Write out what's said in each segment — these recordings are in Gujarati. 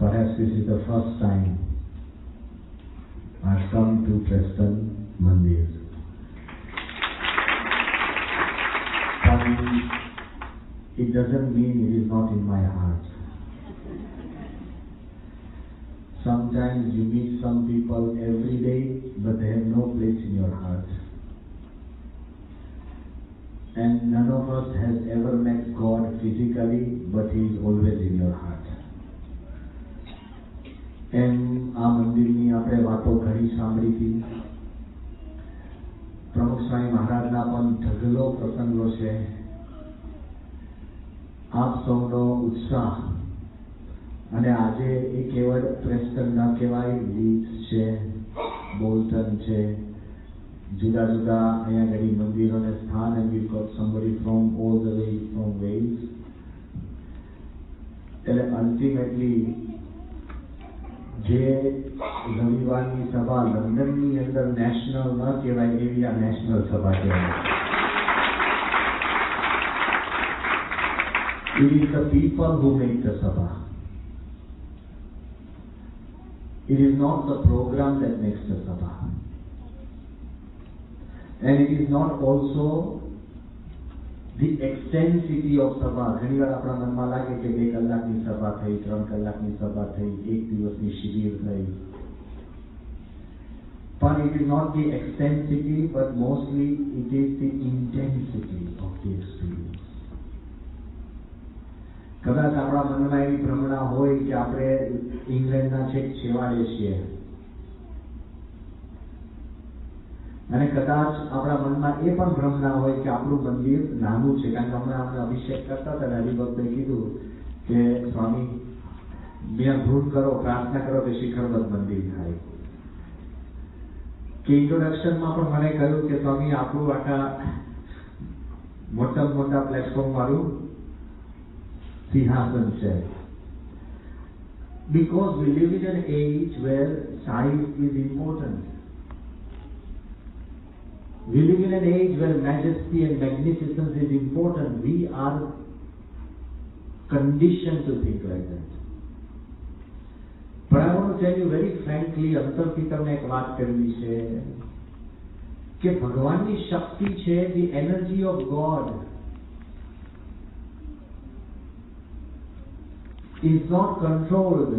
Perhaps this is the first time I've come to Preston Mandir. But it doesn't mean it is not in my heart. Sometimes you meet some people every day, but they have no place in your heart. And none of us has ever met God physically, but He is always in your heart. એમ આ મંદિરની આપણે વાતો ઘણી સાંભળી હતી. પ્રમુખ સ્વામી મહારાજના પણ ઢગલો પ્રસંગો છે. આપ સૌનો ઉત્સાહ અને આજે એ કેવળ પ્રેસ્ટન ન કહેવાય, લીડ્સ છે, બોલ્ટન છે, જુદા જુદા અહીંયા ઘણી મંદિરોને સ્થાન, and we've got somebody from all the way from Wales. એટલે અલ્ટિમેટલી જે રવિવારની સભા લંડનની અંદર નેશનલ ન કહેવાય એવી આ નેશનલ સભા કહેવાય. It is the people who make the sabha. It is not the program that makes the sabha. And it is not also the extensity of sabha. ઘણી વાર આપણા મનમાં લાગે કે 2 કલાકની સભા થઈ, 3 કલાકની સભા થઈ, 1 દિવસની શિબિર થઈ. But it is not the extensity, but mostly it is the intensity of the experience. કદાચ આપણા મનમાં એવી ભ્રમણા હોય કે આપણે ઇંગ્લેન્ડના છેક છેવાડે છીએ, અને કદાચ આપણા મનમાં એ પણ ભ્રમણા હોય કે આપણું મંદિર નાનું છે. કારણ કે હમણાં આપણે અભિષેક કરતા હતા, હરિભક્તે કીધું કે સ્વામી બે ભૂલ કરો, પ્રાર્થના કરો કે શિખરબદ્ધ મંદિર થાય. કે ઇન્ટ્રોડક્શનમાં પણ મને કહ્યું કે સ્વામી આપણું આખા મોટા મોટા પ્લેટફોર્મ વાળું સિંહાસન છે. Because we live in an age where size is important. We live in an age where majesty and magnificence is important. We are conditioned to think like that. But I want to tell you very frankly, અંતરથી તમને એક વાત કરવી છે કે ભગવાનની શક્તિ છે, the energy of God is not controlled,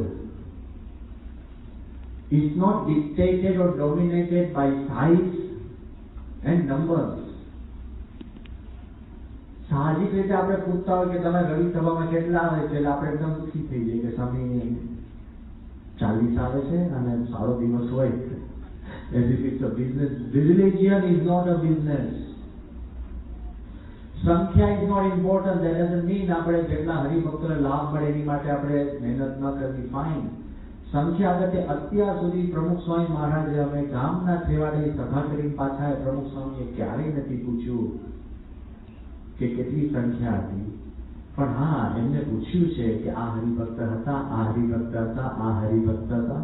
is not dictated or dominated by size and numbers. સાહજિક રીતે આપણે પૂછતા હોય કે તમે રવિ સભામાં કેટલા આવે છે, એટલે આપણે એકદમ દુઃખી થઈ જઈએ કે સ્વામી 40 આવે છે અને સારો દિવસ હોય. As if it's a business. Religion is not a business. સંખ્યા is not important. That doesn't mean આપણે જેટલા હરિભક્તોને લાભ મળે એની માટે આપણે મહેનત ન કરવી. ફાઇન. સંખ્યા અગત્ય. અત્યાર સુધી પ્રમુખ સ્વામી મહારાજે અમે ગામના છેવાડે સભા કરીને પાછા પ્રમુખ સ્વામીએ ક્યારેય નથી પૂછ્યું કે કેટલી સંખ્યા હતી. પણ હા, એમને પૂછ્યું છે કે આ હરિભક્ત હતા, આ હરિભક્ત હતા, આ હરિભક્ત હતા.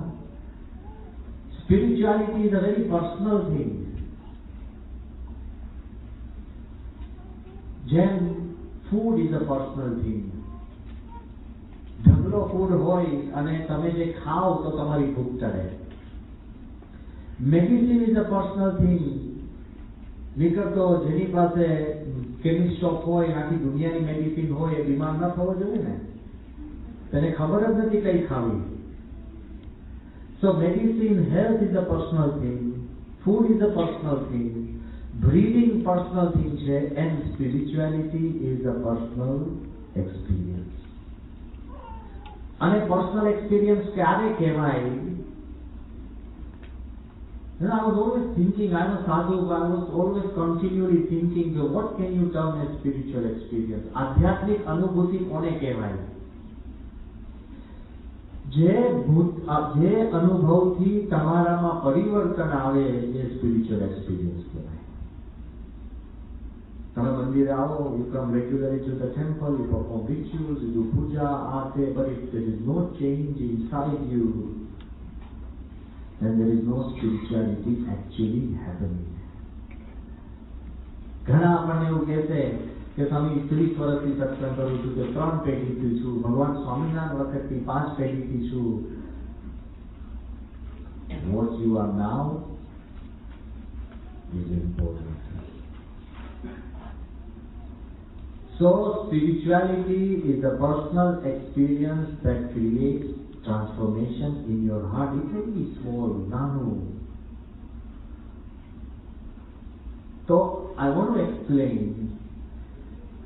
Spirituality is a very personal thing. જેમ food is a personal thing. ઢગલો ફૂડ હોય અને તમે જે ખાઓ તો તમારી ભૂખ ચડે. Medicine is a personal thing. નીકળતો જેની પાસે કેમિસ્ટ શોપ હોય, આખી દુનિયાની મેડિસિન હોય, એ બીમાર ન થવો જોઈએ ને. તેને ખબર જ નથી કઈ ખાવી. So medicine, health is a personal thing. Food is a personal thing. Breathing personal thing છે, and spirituality is a personal experience. અને personal experience ક્યારે કહેવાય? Then I was always thinking, I was sadhu, I was always continually thinking, what can you term as spiritual experience? આધ્યાત્મિક અનુભૂતિ કોને કહેવાય? જે અનુભવથી તમારામાં પરિવર્તન આવે એ સ્પિરિચ્યુઅલ એક્સપિરિયન્સ કહેવાય. તમે મંદિરે આવો, you come regularly to the temple, you perform rituals, you do puja, aarti, but if there is no change inside you, then there is no spirituality actually happening. ઘણા આપણને એવું કહેશે કે સ્વામી 30 વર્ષથી સત્સંગ કરું છું, કે 3 પેઢીથી છું, ભગવાન સ્વામિનારાયણ વખતથી 5 પેઢીથી છું. And what you are now is important. So spirituality is a personal experience that creates transformation in your heart. It may be small, nano. So I want to explain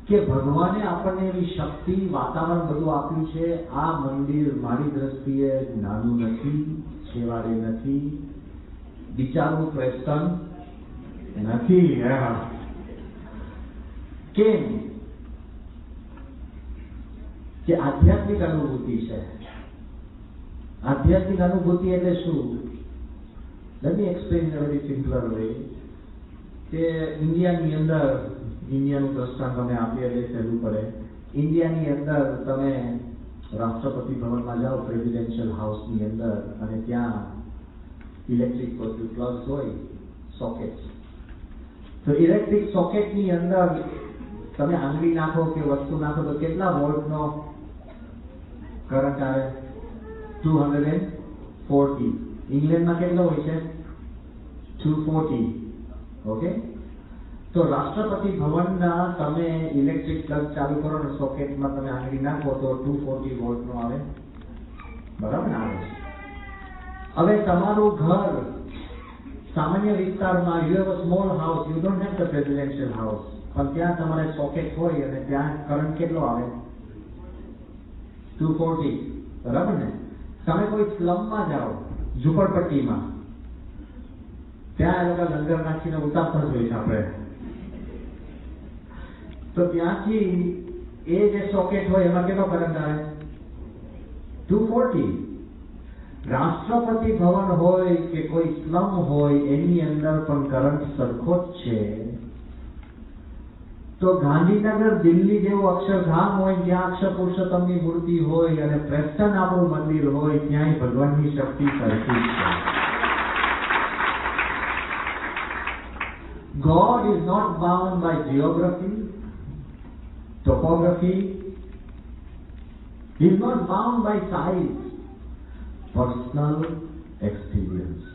કે ભગવાને આપણને એવી શક્તિ, વાતાવરણ બધું આપ્યું છે. આ મંદિર મારી દ્રષ્ટિએ નાનું નથી, છેવાડે નથી, બિચારું પ્રેસ્ટન નથી. કેમ? કે આધ્યાત્મિક અનુભૂતિ છે. આધ્યાત્મિક અનુભૂતિ એટલે શું? Let me explain in a very simpler way. કે ઇન્ડિયાની અંદર, ઇન્ડિયાનું દ્રષ્ટાંત તમે આપીએ એટલે સહેલું પડે. ઇન્ડિયાની અંદર તમે રાષ્ટ્રપતિ ભવનમાં જાઓ, પ્રેસિડેન્શિયલ હાઉસની અંદર, અને ત્યાં ઇલેક્ટ્રિક બધું પ્લગ્સ હોય, સોકેટ્સ. તો ઇલેક્ટ્રિક સોકેટની અંદર તમે આંગળી નાખો કે વસ્તુ નાખો તો કેટલા વોલ્ટનો કરંટ આવે? 240. ઇંગ્લેન્ડમાં કેટલો હોય છે? 240. ઓકે. તો રાષ્ટ્રપતિ ભવનના તમે ઇલેક્ટ્રિક પ્લગ ચાલુ કરો ને સોકેટમાં તમે આંગળી નાખો તો 240 વોલ્ટનો આવે. બરાબર ને? આવે. હવે તમારું ઘર સામાન્ય વિસ્તારમાં, you have a small house, you don't have the presidential house, પણ ત્યાં તમારે સોકેટ હોય અને ત્યાં કરંટ કેટલો આવે? 240. બરાબર ને? તમે કોઈ સ્લમમાં જાઓ, ઝૂંપડપટ્ટીમાં, ત્યાં એ લોકો લંગર નાખીને ઉતારતા જ હોય છે આપણે. તો ત્યાંથી એ જે સોકેટ હોય એમાં કેટલો કરંટ આવે? 240. રાષ્ટ્રપતિ ભવન હોય કે કોઈ સ્લમ હોય એની અંદર પણ કરંટ સરખો જ છે. તો ગાંધીનગર, દિલ્હી જેવું અક્ષરધામ હોય, ત્યાં અક્ષર પુરુષોત્તમની મૂર્તિ હોય, અને પ્રેસ્ટન આપણું મંદિર હોય, ત્યાંય ભગવાનની શક્તિ સરખી જ છે. God is not bound by geography, topography, He is not bound by size. Personal experience.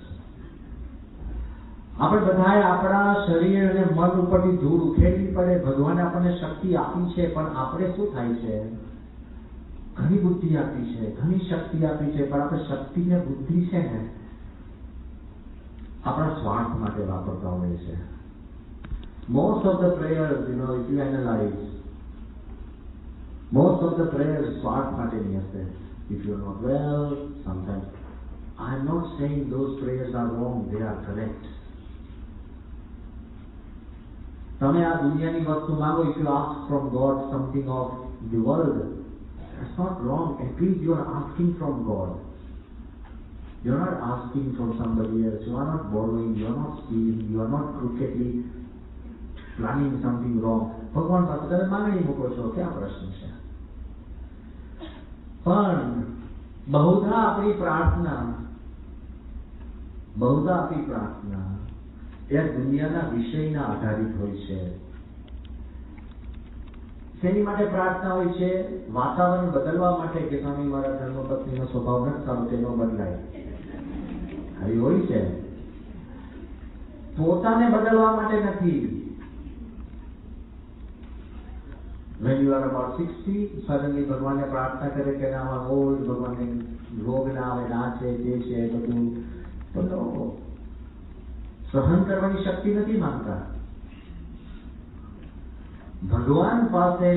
આપણે બધાએ આપણા શરીર અને મન ઉપરથી ધૂળ ઉખેડવી પડે. ભગવાને આપણને શક્તિ આપી છે, પણ આપણે શું થાય છે? ઘણી બુદ્ધિ આપી છે, ઘણી શક્તિ આપી છે, પણ આપણે શક્તિ ને બુદ્ધિ છે ને આપણા સ્વાર્થ માટે વાપરતા હોઈએ છે. Most of the prayers, if you analyze, most of the prayers સ્વાર્થ માટેની હશે. If you are not well, sometimes. I am not saying those prayers are wrong, they are correct. તમે આ દુનિયાની વસ્તુ માંગો, if you ask from God something of the world, that's not wrong. At least you are asking from God. You are not asking from somebody else. You are not borrowing. You are not stealing. You are not crookedly planning something wrong. ભગવાન પાસે તમે માંગણી મૂકો છો, ક્યાં પ્રશ્ન છે? પણ બહુધા આપણી પ્રાર્થના એ દુનિયાના વિષયના આધારિત હોય છે. શેની માટે પ્રાર્થના હોય છે? વાતાવરણ બદલવા માટે, કે સ્વામી મારા ધર્મપત્નીનો સ્વભાવ નથી સારો, તેનો બદલાય. આવી હોય છે. પોતાને બદલવા માટે નથી. When you are about 60, suddenly ભગવાનને પ્રાર્થના કરે કે આમાં ઓલ્ડ ભગવાનને રોગ ના આવે, ના છે, તે છે, બધું તો સહન કરવાની શક્તિ નથી માંગતા. ભગવાન પાસે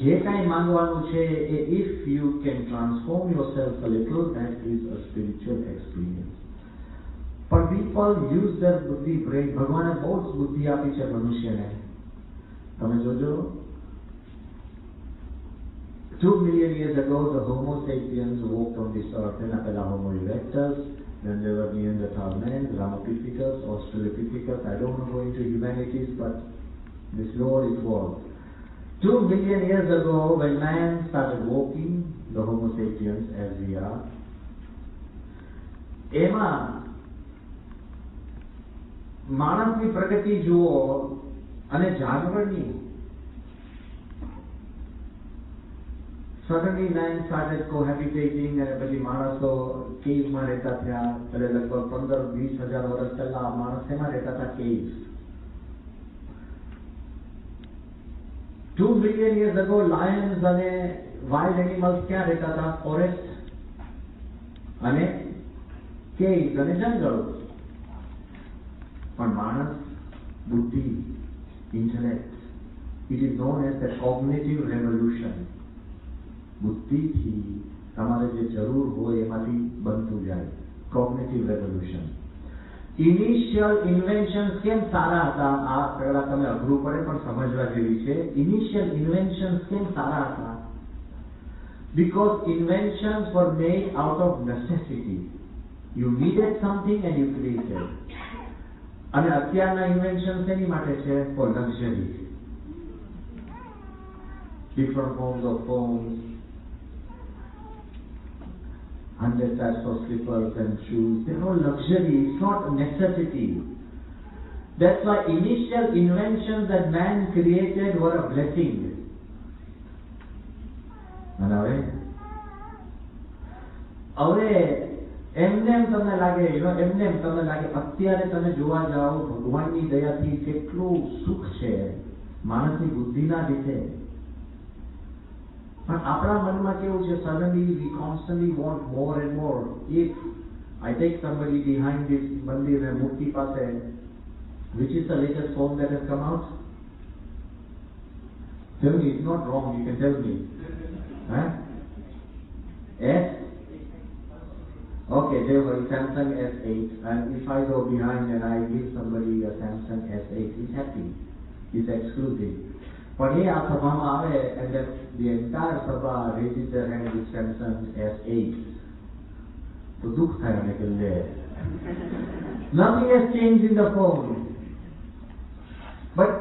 જે કાંઈ માંગવાનું છે એ if you can transform yourself a little, that is a spiritual experience. But people use their buddhi brain. ભગવાને બહુ જ બુદ્ધિ આપી છે મનુષ્યને. તમે જોજો, 2 million years ago, the Homo sapiens walked on this earth. Then there were Homo erectus, then there were Neanderthal men, Ramapithecus, Australopithecus. I don't want to go into humanities, but this is what it was. 2 million years ago, when man started walking, the Homo sapiens as we are, એમાં માણસની પ્રગતિ જુઓ અને જાનવરની. Suddenly man started cohabitating અને પછી માણસો કેવમાં રહેતા થયા. એટલે લગભગ 15-20 હજાર વર્ષ પહેલા માણસ એમાં રહેતા હતા, caves. 2 million years ago lions અને wild animals ક્યાં રહેતા હતા? ફોરેસ્ટ અને કેવ્સ અને જંગલ. પણ માણસ બુદ્ધિ, intellect, it is known as the cognitive revolution. બુદ્ધિથી તમારે જે જરૂર હોય એમાંથી બનતું જાય. Cognitive revolution. ઇનિશિયલ ઇન્વેન્શન્સ કેમ સારા હતા? આ પહેલા તમે અઘરું પડે પણ સમજવા જેવી છે. ઇનિશિયલ ઇન્વેન્શન્સ કેમ સારા હતા? Because inventions were made out of necessity. You needed something and you created. અને અત્યારના ઇન્વેન્શન્સ એની માટે છે? For luxury. Different forms of phones, 100 types of slippers and shoes. They're all luxury. It's not a necessity. That's why initial inventions that man created were a blessing. And હવે એમને તમને લાગે, એમને તમને લાગે અત્યારે તમે જોવા જાઓ ભગવાનની દયાથી કેટલું સુખ છે માણસની બુદ્ધિના લીધે. પણ આપણા મનમાં કેવું છે? suddenly we constantly want more and more. If I take somebody behind this mandir and murti પાસે, which is the latest phone that has come out? Tell me, it's not wrong, you can tell me. Huh? S? Okay, there was Samsung S8, and if I go behind and I give somebody a Samsung S8, he's happy, he's exclusive. But here આ સભામાં આવે and then the entire સભા raises their hand with Samsung S8. તો દુઃખ થાય મને કે લે. Nothing has changed in the phone. But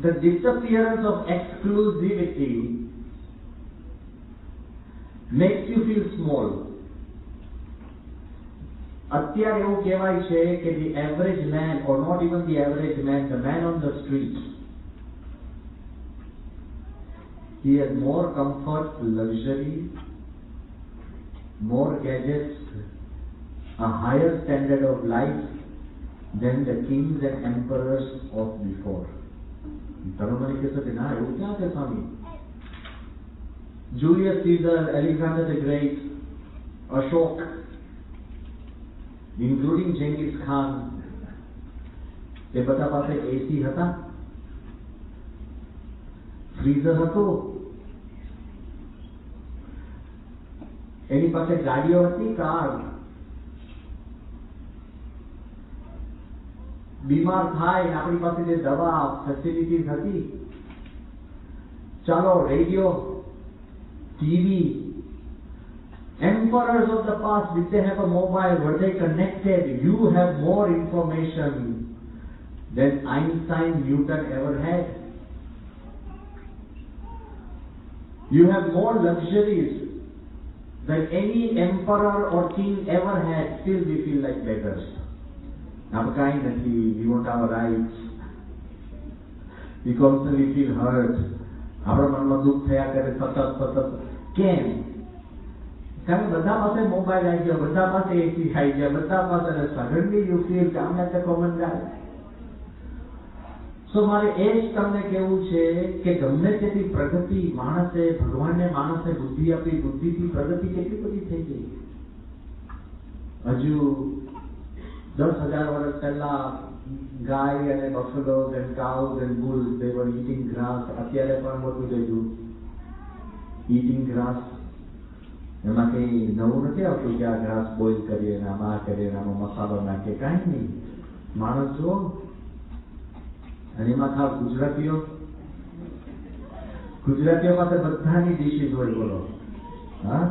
the disappearance of exclusivity makes you feel small. અત્યારે એવું કહેવાય છે કે the average man, or not even the average man, the man on the street, he has more comfort, luxury, more gadgets, a higher standard of life than the kings and emperors of before. તમે મને કહેશો કે ના એવું ક્યાં છે સ્વામી? Julius Caesar, Alexander the Great, Ashok, including Genghis Khan, એ બધા પાસે એસી હતા, ફ્રીઝર હતો, એની પાસે ગાડીઓ હતી, કાર, બીમાર થાય આપણી પાસે જે દવા ફેસિલિટીઝ હતી, ચાલો radio, TV. Emperors of the past, did they have a mobile? Were they connected? You have more information than Einstein, Newton ever had. You have more luxuries than any emperor or king ever had. Still we feel like beggars. આપણે કાંઈ નથી, we want our rights. We constantly feel hurt. આપણા મનમાં દુઃખ થયા કરે સતત. કેમ? કારણ કે બધા પાસે મોબાઈલ આવી ગયા, બધા પાસે એસી આવી ગયા, બધા પાસે સડનલી યુ ફીલ કે આમ લાઈક અ કોમન ગાય. સો મારે એ જ તમને કહેવું છે કે ગમે તેટલી પ્રગતિ માણસે, ભગવાનને માણસને બુદ્ધિ આપી, બુદ્ધિથી પ્રગતિ કેટલી બધી થઈ ગઈ. હજુ 10,000 વર્ષ પહેલા ગાય અને buffaloes and cows and bulls they were eating grass. અત્યારે પણ બધું લીધું ઈટિંગ ગ્રાસ. એમાં કઈ નવું નથી આવતું કે આ ગ્રાસ બોઇલ કરીએ ને આમાં આ કરીએ ને આમાં મસાલો નાખીએ, કાંઈ નહીં. માણસ જુઓ, અને એમાં ખાસ ગુજરાતીઓ પાસે બધાની ડીશીસ હોય. બોલો હા,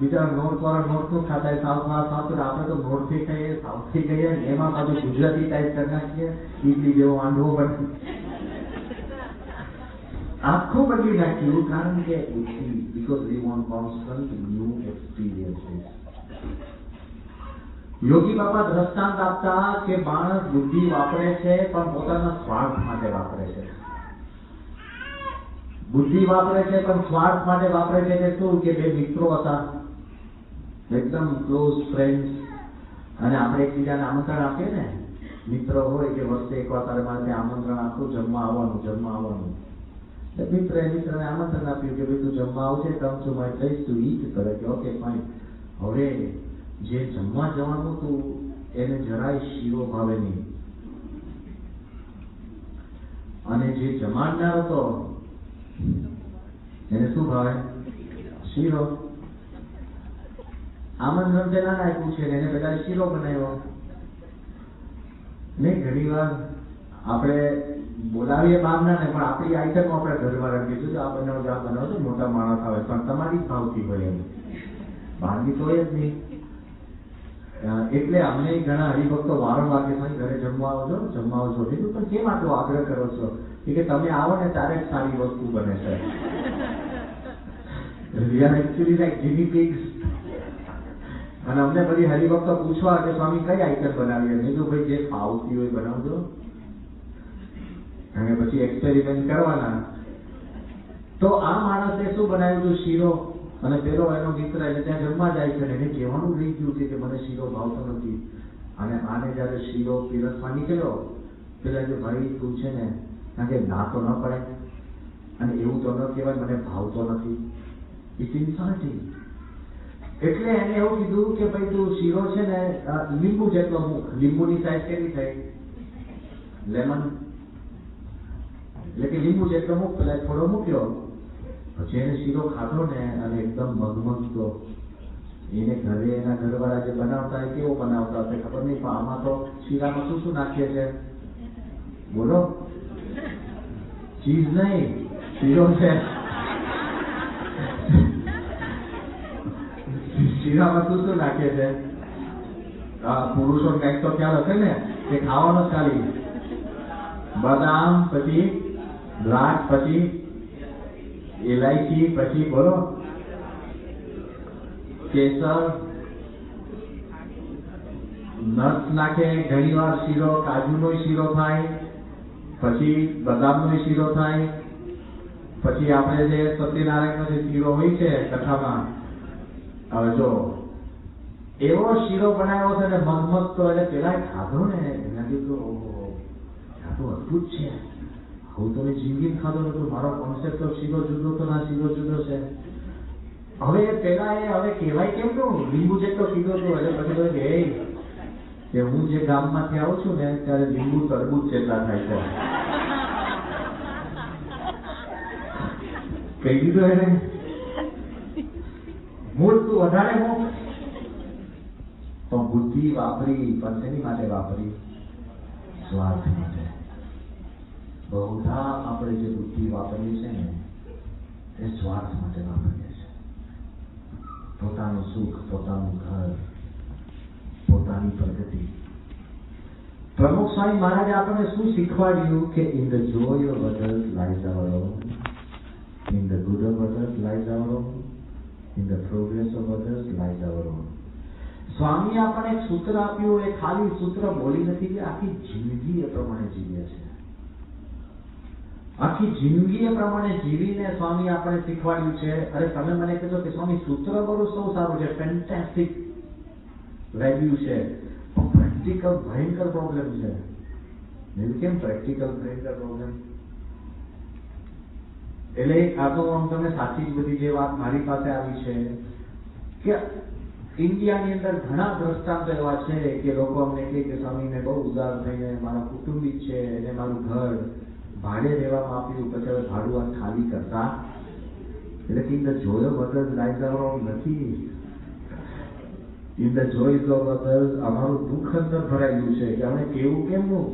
બીજા નોર્થ વાળા નોર્થનું ખાતા હોય, સાઉથ વાળા સાઉથ. આપણે તો નોર્થથી ખાઈએ, સાઉથથી ખાઈએ, એમાં પાછું ગુજરાતી ટાઈપ કરી નાખીએ, ઈડલી જેવો વાંઢવો બને, આખું બદલી નાખ્યું. કારણ કે because we want constant new experiences. યોગી બાપા દ્રષ્ટાંત આપતા કે માણસ બુદ્ધિ વાપરે છે પણ પોતાના સ્વાર્થ માટે વાપરે છે. બુદ્ધિ વાપરે છે પણ સ્વાર્થ માટે વાપરે છે. કે શું કે બે મિત્રો હતા, એકદમ ક્લોઝ ફ્રેન્ડ્સ, અને આપણે એકબીજાને આમંત્રણ આપીએ ને, મિત્ર હોય કે વર્ષે એકવાર તારે મારે આમંત્રણ આપવું, જમવા આવવાનું. મિત્રને આમંત્રણ આપ્યું કે ભાઈ તું જમવા આવશે, come to my place to eat. કરે કે ઓકે ફાઇન. હવે જે જમવા જવાનું હતું એને જરાય શીરો ભાવે નહીં, અને જે જમાડનાર હતો એને શું ભાવે? શીરો. આમંત્રણ પેલા આપ્યું છે એને પેલા શીરો બનાવ્યો. ને ઘણી વાર આપણે બોલાવીએ બામના ને, પણ આપણી આઈટમ આપણે ઘરવાળા કીધું આ બનાવજો, મોટા માણસ આવે પણ તમારી જ ભાવતી હોય એમ, બહારની તો એ જ નહીં. એટલે અમને ઘણા હરિભક્તો વારંવાર કે ઘરે જમવા આવજો. કીધું પણ કેમ આટલો આગ્રહ કરો છો? કે તમે આવો ને ત્યારે જ સારી વસ્તુ બને છે. We are actually like guinea pigs. અને અમને બધી હરિભક્તો પૂછવા કે સ્વામી કઈ આઈટમ બનાવીએ? મેં કીધું ભાઈ જે ફાવતી હોય બનાવજો, અને પછી એક્સપેરિમેન્ટ કરવાના. તો આ માણસે શું બનાવ્યું હતું? શીરો. અને પેલો એનો મિત્ર એને ત્યાં જમવા જાય છે, એને કહેવાનું રહી ગયું છે કે મને શીરો ભાવતો નથી. અને આને જયારે શીરો પીરસવા નીકળ્યો, પેલા કે ભાઈ તું છે ને, કારણ કે ના તો ન પડે અને એવું તો ન કહેવાય મને ભાવતો નથી. It insulting. એટલે એને એવું કીધું કે ભાઈ તું શીરો છે ને લીંબુ જેટલો મૂક. લીંબુની સાઈઝ કેટલી થાય? લેમન. એટલે કે લીંબુ જેટલો મૂક. પેલા થોડો મૂક્યો, પછી એને શીરો ખાધો ને અને એકદમ મગમગતો. એને ઘરે એના ઘરવાળા જે બનાવતા હોય કેવો બનાવતા હશે ખબર નહીં, પણ આમાં તો શીરામાં શું નાખીએ છે? બોલો. ચીઝ નહીં, શીરો છે. શીરામાં શું નાખીએ છે? પુરુષો કઈક તો ખ્યાલ હશે ને કે ખાવાનો ખાલી બદામ, પછી દ્રાક્ષ, પછી ઇલાયચી, પછી બોલો કેસર, નટ્સ નાખે. ઘણી વાર શીરો કાજુનો શીરો થાય, પછી બદામનો શીરો થાય, પછી આપણે જે સત્યનારાયણનો જે શીરો હોય છે કથામાં હવે જો એવો શીરો બનાવ્યો છે ને મગમગતો, એટલે પેલા ખાધો ને એના કીધું ઓહો આ તો અદભુત છે, હું તો મેં જિંદગી ખાધો નતો, મારો કોન્સેપ્ટ તો શીરો જુદો તો ના શીરો જુદો છે. હવે પેલા એ હવે કહેવાય કેમ નું લીંબુ જેટલો કીધો હતો, એટલે પછી કે કે હું જે ગામમાંથી આવું છું ને ત્યારે લીંબુ તરબૂચ જેટલા થાય છે. કહી દીધું એને મૂળ તું વધારે હું તો બુદ્ધિ વાપરી પણ તેની માટે વાપરી સ્વાર્થ માટે. બહુધા આપણે જે બુદ્ધિ વાપરીએ છે ને એ સ્વાર્થ માટે વાપરીએ છીએ. પોતાનું સુખ, પોતાનું ઘર, પોતાની પ્રગતિ. પ્રમુખ સ્વામી મહારાજે આપણને શું શીખવાડ્યું કે in the joy of others lies our on, in the good of others lies our on, in the progress of others lies our on. સ્વામીએ આપણને એક સૂત્ર આપ્યું, એ ખાલી સૂત્ર બોલી નથી કે આખી જિંદગી એ પ્રમાણે જીવે છે. આખી જિંદગી એ પ્રમાણે જીવીને સ્વામી આપણે શીખવાડ્યું છે. અરે તમે મને કહેશો કે સ્વામી સૂત્ર બહુ સૌ સારું છે, ફેન્ટાસ્ટિક વેલ્યુ છે, પણ પ્રેક્ટિકલ ભયંકર પ્રોબ્લેમ છે. કેમ પ્રેક્ટિકલ ભયંકર પ્રોબ્લેમ? એટલે આ તો આમ તમે સાચી જ બધી જે વાત મારી પાસે આવી છે કે ઇન્ડિયાની અંદર ઘણા દ્રષ્ટાંત એવા છે કે લોકો અમને કહે કે સ્વામી મેં બહુ ઉદાર થઈને મારા કુટુંબિક છે એને મારું ઘર ભાડે રહેવામાં આપ્યું, પછી હવે ભાડું આ ખાલી કરતા, એટલે કે in the joy of others lies our own નથી. In the joy of others અમારું દુઃખ અંદર ભરાયેલું છે કે અમે કેવું કેમનું.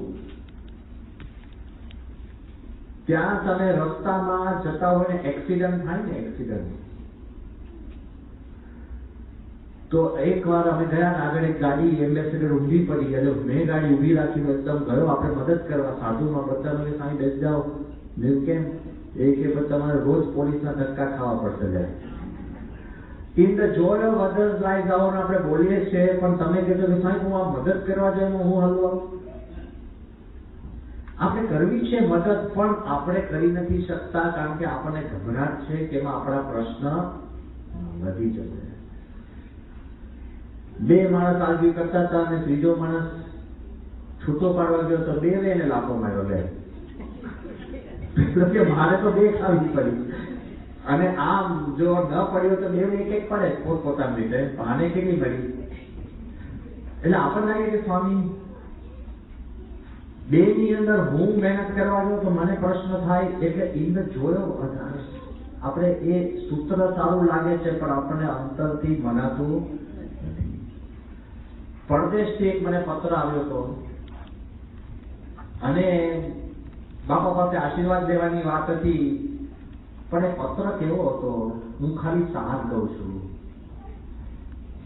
ત્યાં તમે રસ્તામાં જતા હોય ને એક્સિડન્ટ થાય ને, એક્સિડન્ટ તો એક વાર અમે ગયા ને આગળ એક ગાડી એમ્બેસેડર ઊંધી પડી, એટલે મેં ગાડી ઊભી રાખી, એકદમ ગયો આપણે મદદ કરવા. સાધુમાં બધા મને સામે બેસી જાઓ, મેં કેમ એ કે તમારે રોજ પોલીસના ધક્કા ખાવા પડશે. જાય in the joy of others lies our આપણે બોલીએ છીએ, પણ તમે કહેશો કે સાહેબ હું આ મદદ કરવા જાય હું હલવા. આપણે કરવી છે મદદ, પણ આપણે કરી નથી શકતા કારણ કે આપણને ગભરાટ છે કે એમાં આપણા પ્રશ્ન વધી જશે. બે માણસ આર્ગ્યુ કરતા હતા અને ત્રીજો માણસ છૂટો પાડવા ગયો તો બે એને લાફો માર્યો. લે મારે તો બે ખાવી પડી, અને આમ જો ન પડ્યો તો બે એક એક પડે પોતપોતાની રીતે, આને કેટલી પડી. એટલે આપણને લાગે કે સ્વામી બે ની અંદર હું મહેનત કરવા જાઉં તો મને પ્રશ્ન થાય. એટલે ઇન ધ જોયો આપણે એ સૂત્ર સારું લાગે છે પણ આપણને અંતરથી મનાતું નથી. પરદેશથી એક મને પત્ર આવ્યો હતો અને બાપા પાસે આશીર્વાદ લેવાની વાત હતી, પણ એ પત્ર કેવો હતો હું ખાલી સાર દઉં છું.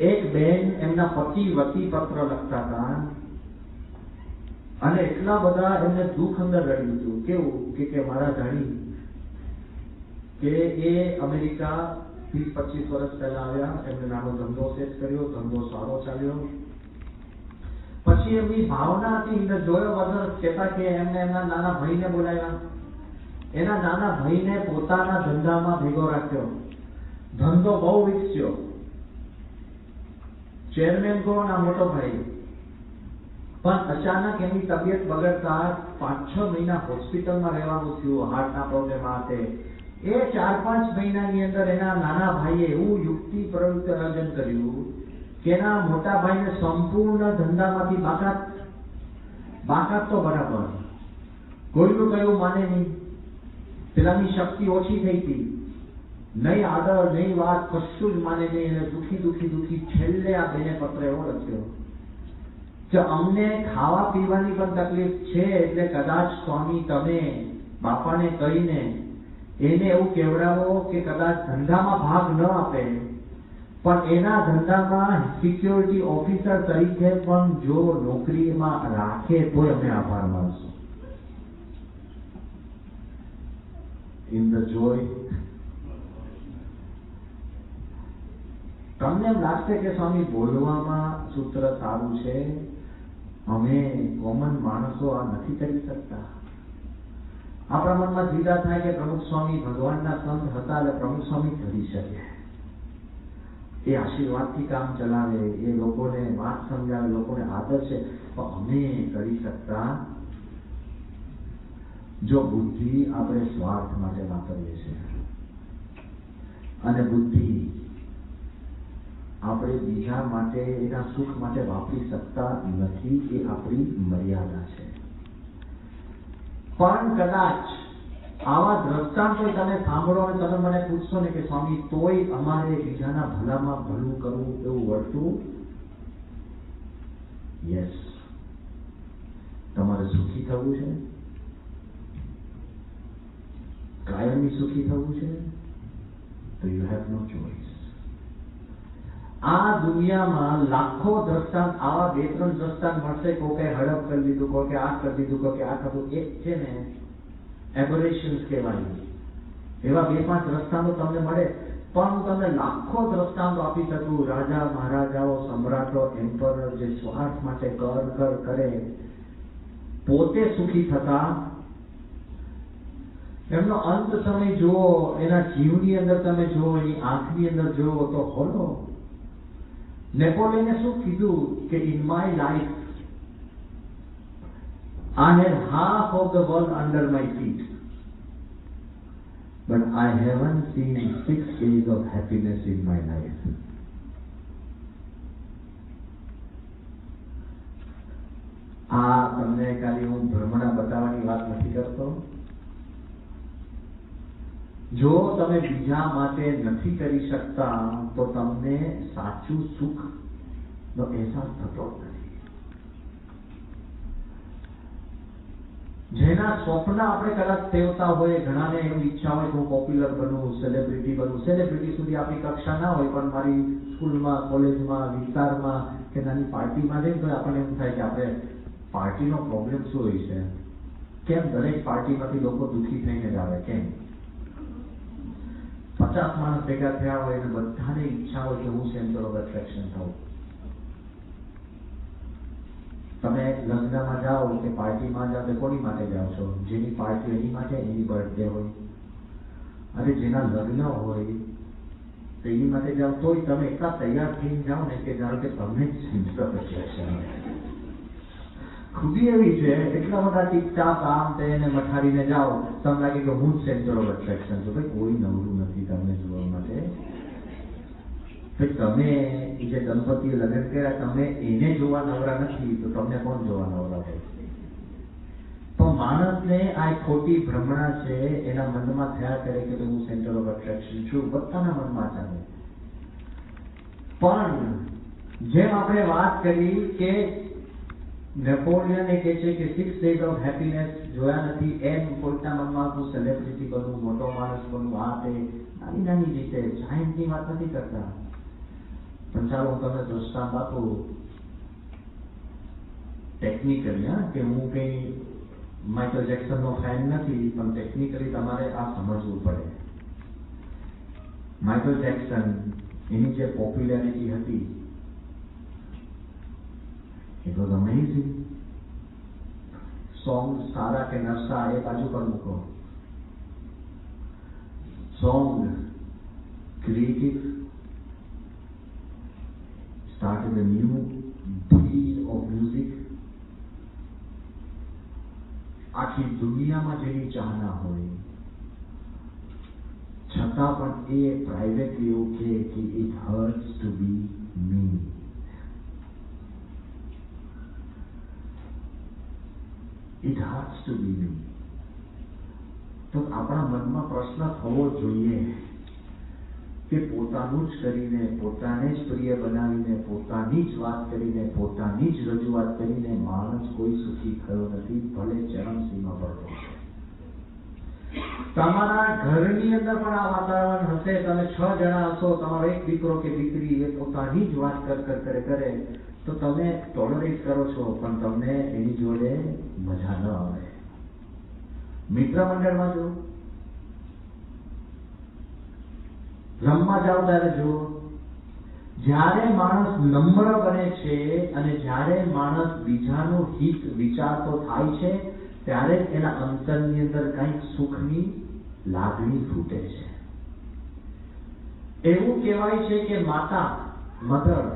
એક બેન એમના પતિ વતી પત્ર લખતા હતા અને એટલા બધા એમને દુઃખ અંદર રડ્યું હતું. કેવું કે મારા ધણી કે એ અમેરિકા 20-25 વર્ષ પહેલા આવ્યા, એમને નાનો ધંધો સેટ કર્યો, ધંધો સારો ચાલ્યો. પછી એમની ભાવના હતી in the joy of others, કહેતા કે એમને એમના નાના ભાઈને બોલાવ્યા, એના નાના ભાઈને પોતાના ધંધામાં ભેગો રાખ્યો, ધંધો બહુ વિકસ્યો, ચેરમેન કોણ આ મોટો ભાઈ. પણ અચાનક એની તબિયત બગડતા 5-6 મહિના હોસ્પિટલમાં રહેવાનું થયું, હાર્ટના પ્રોબ્લેમ માટે. એ 4-5 મહિનાની અંદર એના નાના ભાઈએ એવું યુક્તિ પ્રયુક્ત આયોજન કર્યું કે એના મોટા ભાઈને સંપૂર્ણ ધંધામાંથી બાકાત તો બરાબર, કોઈનું કયું માને નહીં, પેલાની શક્તિ ઓછી થઈ હતી, નહીં આદર નહીં વાત કશું જ માને નહીં, અને દુખી છેલ્લે આ બેને પત્ર એવો લખ્યો કે અમને ખાવા પીવાની પણ તકલીફ છે, એટલે કદાચ સ્વામી તમે બાપાને કહીને એને એવું કહેવડાવો કે કદાચ ધંધામાં ભાગ ન આપે પણ એના ધંધામાં સિક્યોરિટી ઓફિસર તરીકે પણ જો નોકરીમાં રાખે તો અમે આભાર માનશું. ઇન ધ જોય તમને એમ લાગશે કે સ્વામી બોલવામાં સૂત્ર સારું છે, અમે કોમન માણસો આ નથી કરી શકતા. આપણા મનમાં દ્વિધા થાય કે પ્રમુખ સ્વામી ભગવાનના સંત હતા એટલે પ્રમુખ સ્વામી કરી શકે. એ આશીર્વાદથી કામ ચલાવે, એ લોકોને વાત સમજાવે, લોકોને આદર છે, પણ અમે કરી શકતા જો બુદ્ધિ આપણે સ્વાર્થ માટે વાપરીએ છીએ અને બુદ્ધિ આપણે બીજા માટે એના સુખ માટે વાપરી શકતા નથી, એ આપણી મર્યાદા છે. પણ કદાચ આવા દ્રષ્ટાંતો તમે સાંભળો અને તમે મને પૂછશો ને કે સ્વામી તોય અમારે બીજાના ભલામાં ભલું કરવું એવું વર્તું? યસ. તમારે સુખી થવું છે, કાયમી સુખી થવું છે, તો યુ હેવ નો ચોઇસ. આ દુનિયામાં લાખો દ્રષ્ટાંત, આવા 2-3 દ્રષ્ટાંત મળશે. કોઈ હડપ કરી દીધું, કોઈ આ કરી દીધું, કોઈ આ કર્યું. એક છે ને એબરેશન્સ કહેવાય, એવા 2-5 દ્રષ્ટાંતો તમને મળે. પણ હું તમને લાખો દ્રષ્ટાંતો આપી શકું. રાજા મહારાજાઓ, સમ્રાટો, એમ્પરર જે સ્વાર્થ માટે કર કરે, પોતે સુખી થતા, એમનો અંત તમે જુઓ, એના જીવની અંદર તમે જુઓ, એની આંખની અંદર જુઓ તો હોલો. નેપોલિયને શું કીધું કે in my life I had half of the world under my feet, but I haven't seen 6 days of happiness in my life. આ તમને ખાલી હું ભ્રમણા બતાવવાની વાત નથી કરતો. જો તમે બીજા માટે નથી કરી શકતા તો તમને સાચું સુખ નો અહેસાસ થતો નથી. જેના સ્વપ્ન આપણે કદાચ સેવતા હોય, ઘણાને એવી ઈચ્છા હોય કે હું પોપ્યુલર બનું, સેલિબ્રિટી બનું. સેલિબ્રિટી સુધી આપણી કક્ષા ના હોય, પણ મારી સ્કૂલમાં, કોલેજમાં, વિસ્તારમાં કે નાની પાર્ટીમાં જઈને તો આપણને એમ થાય કે આપણે પાર્ટીનો પ્રોબ્લેમ શું હોય છે, કેમ દરેક પાર્ટીમાંથી લોકો દુઃખી થઈને જ આવે, કેમ 50 માણસ ભેગા થયા હોય અને બધાને ઈચ્છા હોય કે હું સેન્ટર ઓફ એટ્રેક્શન થાઉં. તમે લગ્નમાં જાઓ કે પાર્ટીમાં જાઓ તો કોની માટે જાઓ છો? જેની પાર્ટી એની માટે, એની બર્થડે હોય. અને જેના લગ્ન હોય તો એની માટે જાઓ, તોય તમે એટલા તૈયાર થઈને જાઓ ને કે ધારો કે તમને જ સેન્ટર ઓફ એટ્રેક્શન. ખુદી એવી છે, એટલા બધા ટીપટાપ આમ તેને મઠારીને જાઓ, તમને લાગે કે હું જ સેન્ટર ઓફ એટ્રેક્શન છું. ભાઈ કોઈ નવરું નથી તમને જોવા માટે. તમે જે દંપતીએ લગ્ન કર્યા, તમે એને જોવા નવરા નથી, તો તમને કોણ જોવા નવરા હોય? પણ માણસને આ ખોટી ભ્રમણા છે, એના મનમાં થયા કરે કે હું સેન્ટર ઓફ એટ્રેક્શન છું. બધાના મનમાં ચાલે. પણ જેમ આપણે વાત કરી કે નેપોલિયન કહે છે કે 6 days of happiness જોયા નથી, એમ કોઈના મનમાં હું સેલિબ્રિટી બનું, મોટો માણસ બનું, આ તે નાની નાની રીતે જાયન્ટની વાત નથી કરતા. પણ ચાલો હું તમને દ્રષ્ટાંત આપું ટેકનિકલી, કે હું કઈ માઇકલ જેક્સનનો ફેન નથી, પણ ટેકનિકલી તમારે આ સમજવું પડે. માઇકલ જેક્સન, એની જે પોપ્યુલારિટી હતી, it was amazing. સોંગ સારા કે નરસા એ બાજુ પર મૂકો. Song creative, started a new breed of music. આખી દુનિયામાં જેની ચાહના હોય, છતાં પણ એ પ્રાઇવેટલી એવું કહે કે it hurts to be me. It hurts to be me. તો આપણા મનમાં પ્રશ્ન થવો જોઈએ કે પોતાનું જ કરીને, પોતાને જ પ્રિય બનાવીને, પોતાની જ વાત કરીને, પોતાની જ રજૂઆત કરીને માણસ કોઈ સુખી થયો નથી, ભલે ચરમસીમા પર પહોંચે. તમારા ઘરની અંદર પણ આ વાતાવરણ હશે. તમે 6 જણા હશો, તમારો એક દીકરો કે દીકરી એ પોતાની જ વાત કરે તો તમે ટોલરેટ કરો છો, પણ તમને એની જોડે મજા ન આવે. મિત્ર મંડળમાં જો, રમવા જાઓ ત્યારે જુઓ, જ્યારે માણસ નમ્ર બને છે અને જ્યારે માણસ બીજાનું હિત વિચારતો થાય છે, ત્યારે જ એના અંતરની અંદર કંઈક સુખની લાગણી ફૂટે છે. એવું કહેવાય છે કે માતા mother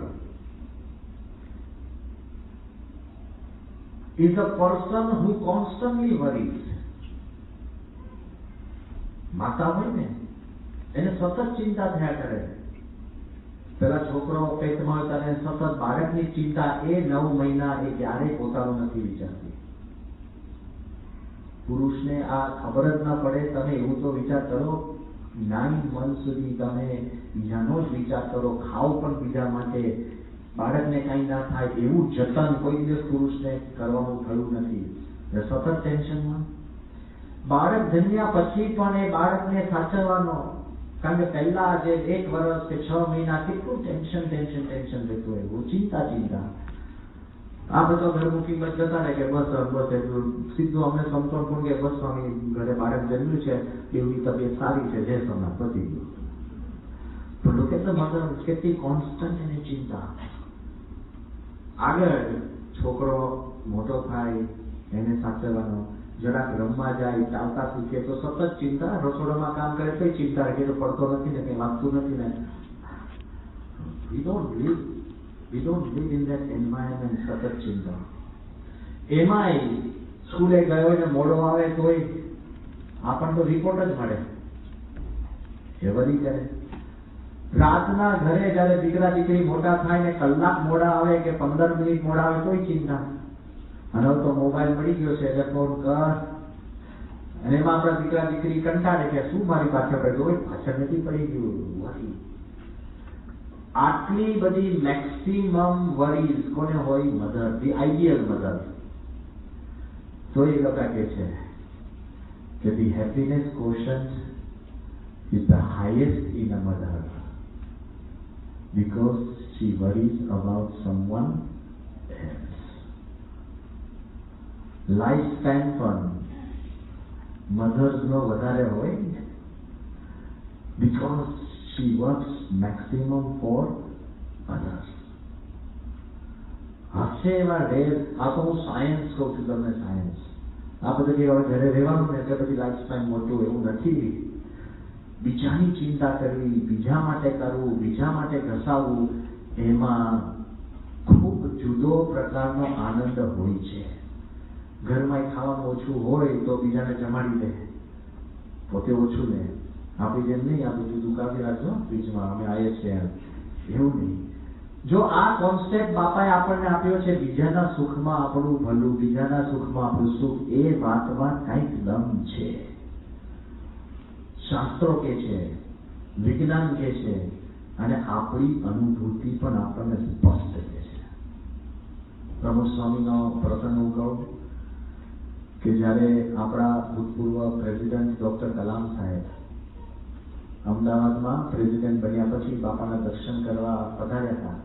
is a person who constantly worries. માતા હોય ને એને સતત ચિંતા થયા કરે. પેલા છોકરો પેટમાં હોય ત્યારે સતત બાળકની ચિંતા એ 9 મહિના એ ક્યારેય પોતાનું નથી વિચારતી. પુરુષને આ ખબર જ ના પડે. તમે એવું તો વિચાર કરો 9 months સુધી તમે બીજાનો જ વિચાર કરો, ખાવ પણ બીજા માટે, બાળકને કઈ ના થાય એવું જતન કોઈ દિવસ પુરુષને કરવાનું થયું નથી. સતત ટેન્શનમાં. બાળક જન્મ્યા પછી પણ એ બાળકને સાચવવાનો, કારણ કે પહેલા જે 1 વર્ષ કે 6 મહિના કેટલું ટેન્શન રહેતું હોય, એવું ચિંતા. આ બધો ઘરમુખી બસ જતા રહે કે બસ એટલું સીધું અમને સમતોલ પણ કે બસ સ્વામી ઘરે બાળક જન્મ્યું છે, એવી તબિયત સારી છે, જે સમય પતી ગયું. પણ લોકો તો મધર કેટલી કોન્સ્ટન્ટ એની ચિંતા. આગળ છોકરો મોટો થાય એને સાચવવાનો, જરાક રમવા જાય, ચાલતા શીખે તો સતત ચિંતા, રસોડામાં કામ કરે તો ચિંતા રહે કે પડતો નથી ને, કઈ વાગતું નથી ને. We don't live in that environment. સતત ચિંતા. એમાંય સ્કૂલે ગયો ને મોડો આવે તોય આપણને તો રિપોર્ટ જ મળે. એ વળી કરે. રાતના ઘરે જયારે દીકરા દીકરી મોટા થાય ને કલાક મોડા આવે કે 15 મિનિટ મોડા આવે તોય ચિંતા. અને તો મોબાઈલ મળી ગયો છે એટલે ફોન કર. અને એમાં આપણા દીકરા દીકરી કંટાળે કે શું મારી પાછળ પડ્યું હોય, પાછળ નથી પડી ગયું. આટલી બધી મેક્સિમમ વરીઝ કોને હોય? Mother, the ideal mother. તો એ લોકો કહે છે કે the happiness quotient is the highest in a mother because she worries about someone else. Lifespan પણ mothers નો વધારે હોય because she works maximum for others. હશે એવા રેર. આ તો હું સાયન્સ કહું છું તમને, સાયન્સ. આ બધું કે હવે ઘરે રહેવાનું ને એટલે પછી લાઈફ સ્પાન મોટું, એવું નથી. બીજાની ચિંતા કરવી, બીજા માટે કરવું, બીજા માટે ઘસાવવું, એમાં ખૂબ જુદો પ્રકારનો આનંદ હોય છે. ઘરમાં ખાવાનું ઓછું હોય તો બીજાને જમાડી દે, પોતે ઓછું લે. આપણી જેમ નહીં, આપણે જુદું કાપી રાખજો ફ્રીજમાં, અમે આવીએ છીએ, એવું નહીં. જો આ કોન્સેપ્ટ બાપાએ આપણને આપ્યો છે, બીજાના સુખમાં આપણું ભલું, બીજાના સુખમાં આપણું સુખ, એ વાતમાં કંઈક દમ છે. શાસ્ત્રો કે છે, વિજ્ઞાન કે છે, અને આપણી અનુભૂતિ પણ આપણને સ્પષ્ટ કે છે. પ્રમુખ સ્વામીનો પ્રસંગ હું કહું કે જ્યારે આપણા ભૂતપૂર્વ પ્રેસિડેન્ટ ડોક્ટર કલામ સાહેબ અમદાવાદમાં પ્રેસિડેન્ટ બન્યા પછી બાપાના દર્શન કરવા પધાર્યા હતા.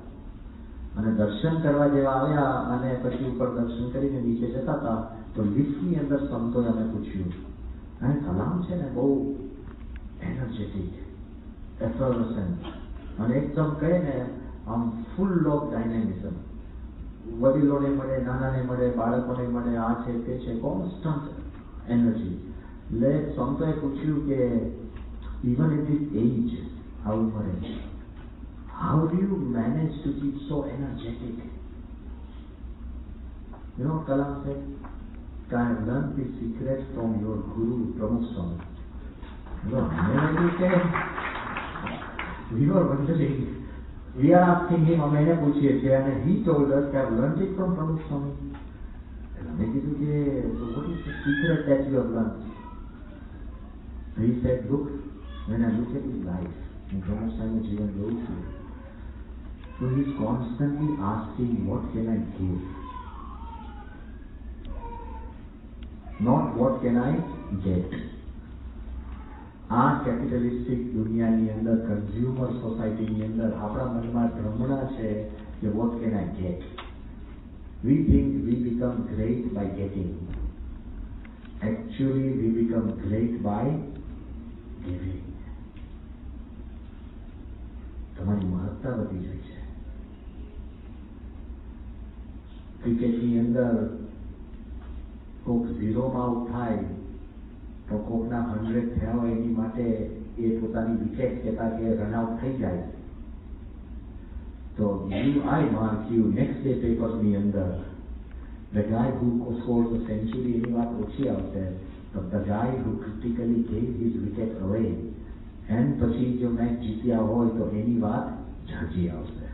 અને દર્શન કરવા જેવા આવ્યા અને પછી ઉપર દર્શન કરીને નીચે જતા હતા તો લિફ્ટની અંદર સંતોએ અમે પૂછ્યું, અને કલામ છે ને બહુ એનર્જેટિક, એફર્વસન્ટ, અને એકદમ કહે ને આમ ફૂલ ઓફ ડાયનેમિઝમ. વડીલોને મળે, નાનાને મળે, બાળકોને મળે, આ છે તે છે, કોન્સ્ટન્ટ એનર્જી. એટલે સંતોએ પૂછ્યું કે even at this age, how do you manage to keep so energetic? You know what Kalam said? I have learned this secret from your guru, Pramukh Swami. No, we were wondering. We are asking him, and he told us, I have learned it from Pramukh Swami. So what is the secret that you have learned? He said, look, when I look at his life, and Pramukh Swami Jivan goes through, so he is constantly asking, what can I give? Not what can I get. આ કેપિટલિસ્ટિક દુનિયાની અંદર, કન્ઝ્યુમર સોસાયટીની અંદર આપણા મનમાં ભ્રમણા છે કે what can I get? We think we become great by getting. Actually, we become great by giving. તમારી મહત્તા વધી જાય છે. ક્રિકેટની અંદર કોક 0માં આઉટ થાય તો કોકના 100 થયા હોય એની માટે એ પોતાની વિકેટ કહેતા કે રનઆઉટ થઈ જાય તો I mark you next day પેપરની અંદર the guy who scores a century એની વાત ઓછી આવશે, but the guy who critically gave his wicket away and પછી જો મેચ જીત્યા હોય તો એની વાત ઝાઝી આવશે.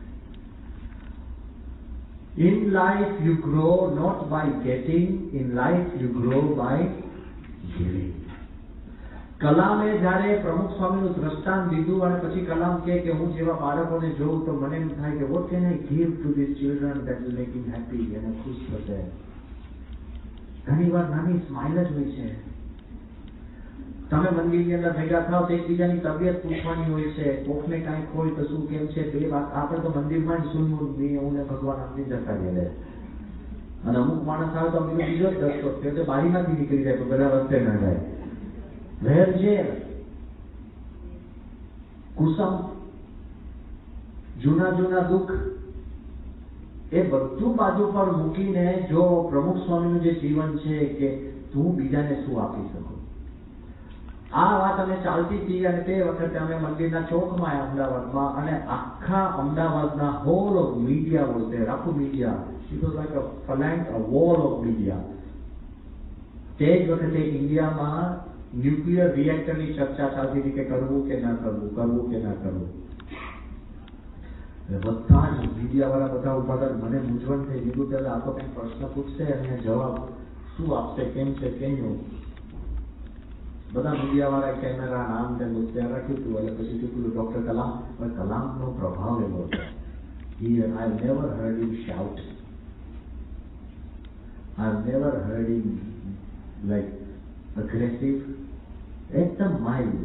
In life you grow not by getting, in life you grow by giving. કલામે જ્યારે પ્રમુખ સ્વામીનું દ્રષ્ટાંત દીધું અને પછી કલામ કહે કે હું જેવા બાળકોને જોઉં તો મને એમ થાય કે what can I give to these children that will make him happy અને ખુશ થશે. ઘણીવાર નાની સ્માઇલ જ હોય છે. તમે મંદિરની અંદર ભેગા થાવ તો એકબીજાની તબિયત પૂછવાની હોય છે, કોકને કાંઈક હોય તો શું કેમ છે, બે વાત આપણે તો મંદિરમાં જ સુનવું હું ને ભગવાન આપણી જતા રહે. અને અમુક માણસ આવે તો અમે બીજો જ દસ્તો તે બારીમાંથી નીકળી જાય તો બધા રસ્તે ના જાય. વેર છે કુસમ, જૂના જૂના દુઃખ એ બધું બાજુ પર મૂકીને જો પ્રમુખ સ્વામીનું જે જીવન છે કે તું બીજાને શું આપી શકો. આ વાત અમે ચાલતી હતી અને તે વખતે અમે મંદિરના ચોકમાં આવ્યા અમદાવાદમાં અને આખા અમદાવાદના whole of media was there, આખું media, it was like a flank, a wall of media. તે જ વખતે ઇન્ડિયામાં ન્યુક્લિયર રિએક્ટરની ચર્ચા ચાલતી હતી કે કરવું કે ના કરવું, કરવું કે ના કરવું. બધા જ મીડિયાવાળા બધા ઉભા હતા, મને મૂંઝવણ થઈ. કીધું ત્યારે આ તો કંઈક પ્રશ્ન પૂછશે અને જવાબ શું આપશે, કેમ છે કેનું. બધા મીડિયાવાળા કેમેરા નામ તેમ ત્યાં રાખ્યું હતું એટલે પછી કીધું ડોક્ટર કલામ. પણ કલામનો પ્રભાવ એવો હતો. I never heard him shout. I've never heard him like aggressive. એકદમ માઇલ્ડ.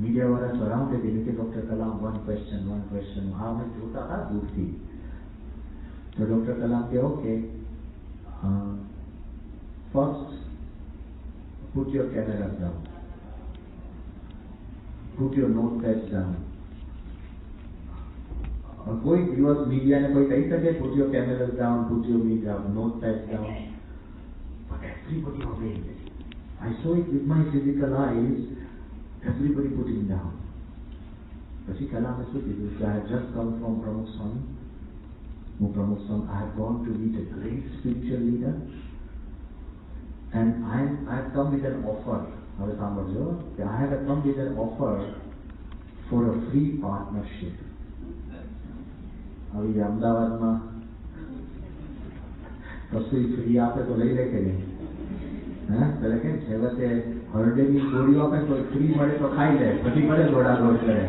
મીડિયાવાળા સરાઉન્ડેડ him કે ડોક્ટર કલામ one question. આ અમે જોતા હતા દૂરથી. તો ડોક્ટર કલામ કે okay, first put your cameras down, put your notepads down. કોઈ દિવસ મીડિયાને કોઈ કહી શકે put your cameras down, put your notepads down, but everybody obeyed. I saw it with my physical eyes, everybody putting down. પછી કલામે શું કીધું કે I have just come from પ્રમુખ સ્વામી. હું પ્રમુખ સ્વામી, I have gone to meet a great spiritual leader and I have come with an offer. હવે સાંભળજો કે I have come with an offer for a free partnership. હવે અમદાવાદમાં કશું ફ્રી આપે તો લઈ લે કે નહીં? હા, પેલા કેમ છેવટે હરડેની ગોળીઓ આપે તો ફ્રી મળે તો ખાઈ લે, પછી મળે દોડાદોડ કરે.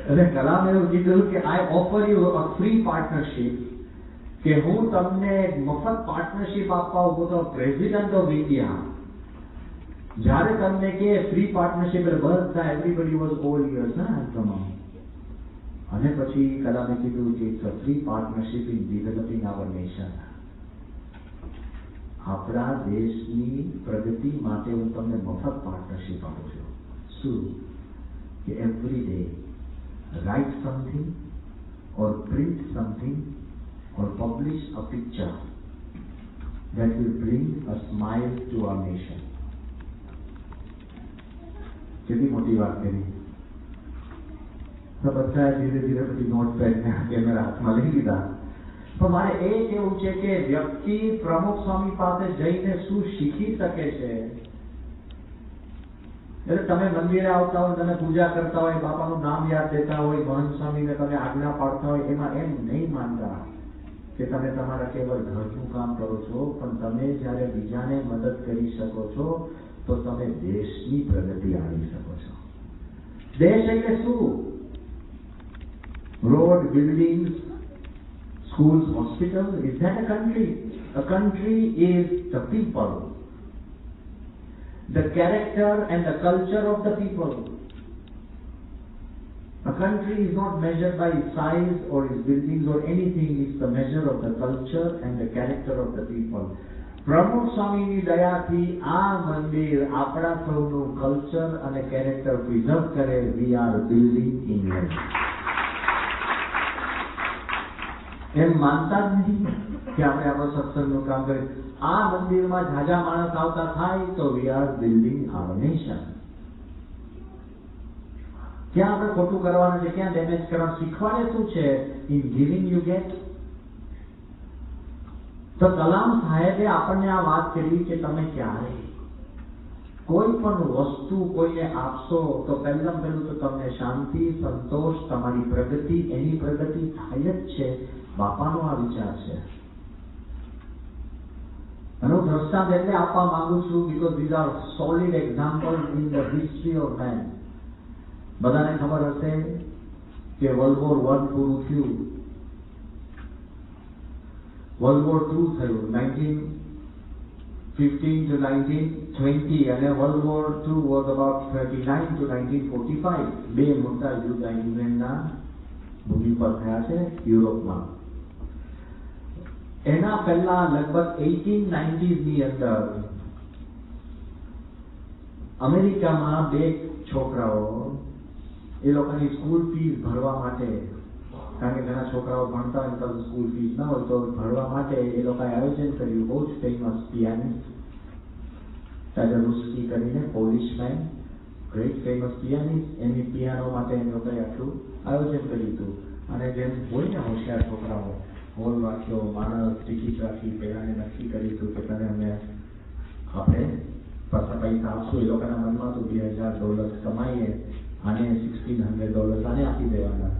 એટલે કલામ એવું કીધું કે I offer you a free partnership, કે હું તમને મફત પાર્ટનરશિપ આપવા ઉભો તો પ્રેસિડેન્ટ ઓફ ઇન્ડિયા. જ્યારે તમને કે ફ્રી પાર્ટનરશિપ એટલે બધા એવરીબડી વોઝ ઓલ યર્સ ના તમામ. અને પછી કલામે કીધું કે it's a free partnership in developing our nation. આપણા દેશની પ્રગતિ માટે હું તમને મફત પાર્ટનરશિપ આપું છું. શું? કે every day write something or print something or publish a picture that will bring a smile to our nation. કેટલી મોટી વાત કરી. તો બધા ધીરે ધીરે પછી નોટપેડ ને કેમેરા હાથમાં લઈ લીધા. પણ મારે એ કહેવું છે કે વ્યક્તિ પ્રમુખ સ્વામી પાસે જઈને શું શીખી શકે છે. એટલે તમે મંદિરે આવતા હોય, તમે પૂજા કરતા હોય, બાપાનું નામ યાદ દેતા હોય, મહંત સ્વામીને તમે આજ્ઞા પાડતા હોય, એમાં એમ નહીં માનતા કે તમે તમારા કેવળ ઘરનું કામ કરો છો, પણ તમે જ્યારે બીજાને મદદ કરી શકો છો તો તમે દેશની પ્રગતિ આણી શકો છો. દેશ એટલે શું? Road, buildings, schools, hospitals. Is that a country? A country is the people, the character and the culture of the people. A country is not measured by its size or its buildings or anything. It's the measure of the culture and the character of the people. પ્રમુખ સ્વામીની દયાથી આ મંદિર આપણા સૌનું કલ્ચર અને કેરેક્ટર પ્રિઝર્વ કરે. We are building England. એમ માનતા જ નહીં કે આપણે આપણો સત્સંગનું કામ કરીએ. આ મંદિરમાં ઝાઝા માણસ આવતા થાય તો we are building our nation. ક્યાં આપણે ખોટું કરવાનું છે, ક્યાં ડેમેજ કરવાનું, શીખવાડે શું છે? In giving you get. તો કલામ સાહેબે આપણને આ વાત કરી કે તમે ક્યારે કોઈ પણ વસ્તુ કોઈને આપશો તો પહેલું તો તમને શાંતિ, સંતોષ, તમારી પ્રગતિ, એની પ્રગતિ થાય જ છે. બાપાનો આ વિચાર છે. અને હું દ્રષ્ટાંત એટલે આપવા માંગુ છું because these are solid example in the history of man. બધાને ખબર હશે કે વર્લ્ડ વોર 1 પૂરું થયું, વર્લ્ડ વોર 2 થયું 1915 to 1920 અને world war 2 was about 39 to 1945. બે મોટા યુદ્ધ ઇંગ્લેન્ડના ભૂમિ પર થયા છે યુરોપમાં. એના પહેલા લગભગ 1890s ની અંદર અમેરિકામાં બે છોકરાઓ એ લોકોની સ્કૂલ ફીસ ભરવા માટે, કારણ કે ઘણા છોકરાઓ ભણતા હોય તો સ્કૂલ ફીસ ના હોય તો ભરવા માટે એ લોકોએ આયોજન કર્યું. બહુ જ ફેમસ પિયાનિસ્ટ ટાડરુસ્કી કરીને, પોલિશમેન, ગ્રેટ ફેમસ પિયાનિસ્ટ, એની પિયાનો માટે એ લોકોએ આટલું આયોજન કર્યું હતું. અને જેમ હોય ને હોશિયાર છોકરાઓ, હોલ રાખ્યો, માણસ ટિકિટ રાખી, પહેલાને નક્કી કર્યું હતું કે તને અમે આપણે પાછા પૈસા આપશું. એ લોકોના મનમાં તો $2,000 કમાઈએ, આને $1,600 આને આપી દેવાના,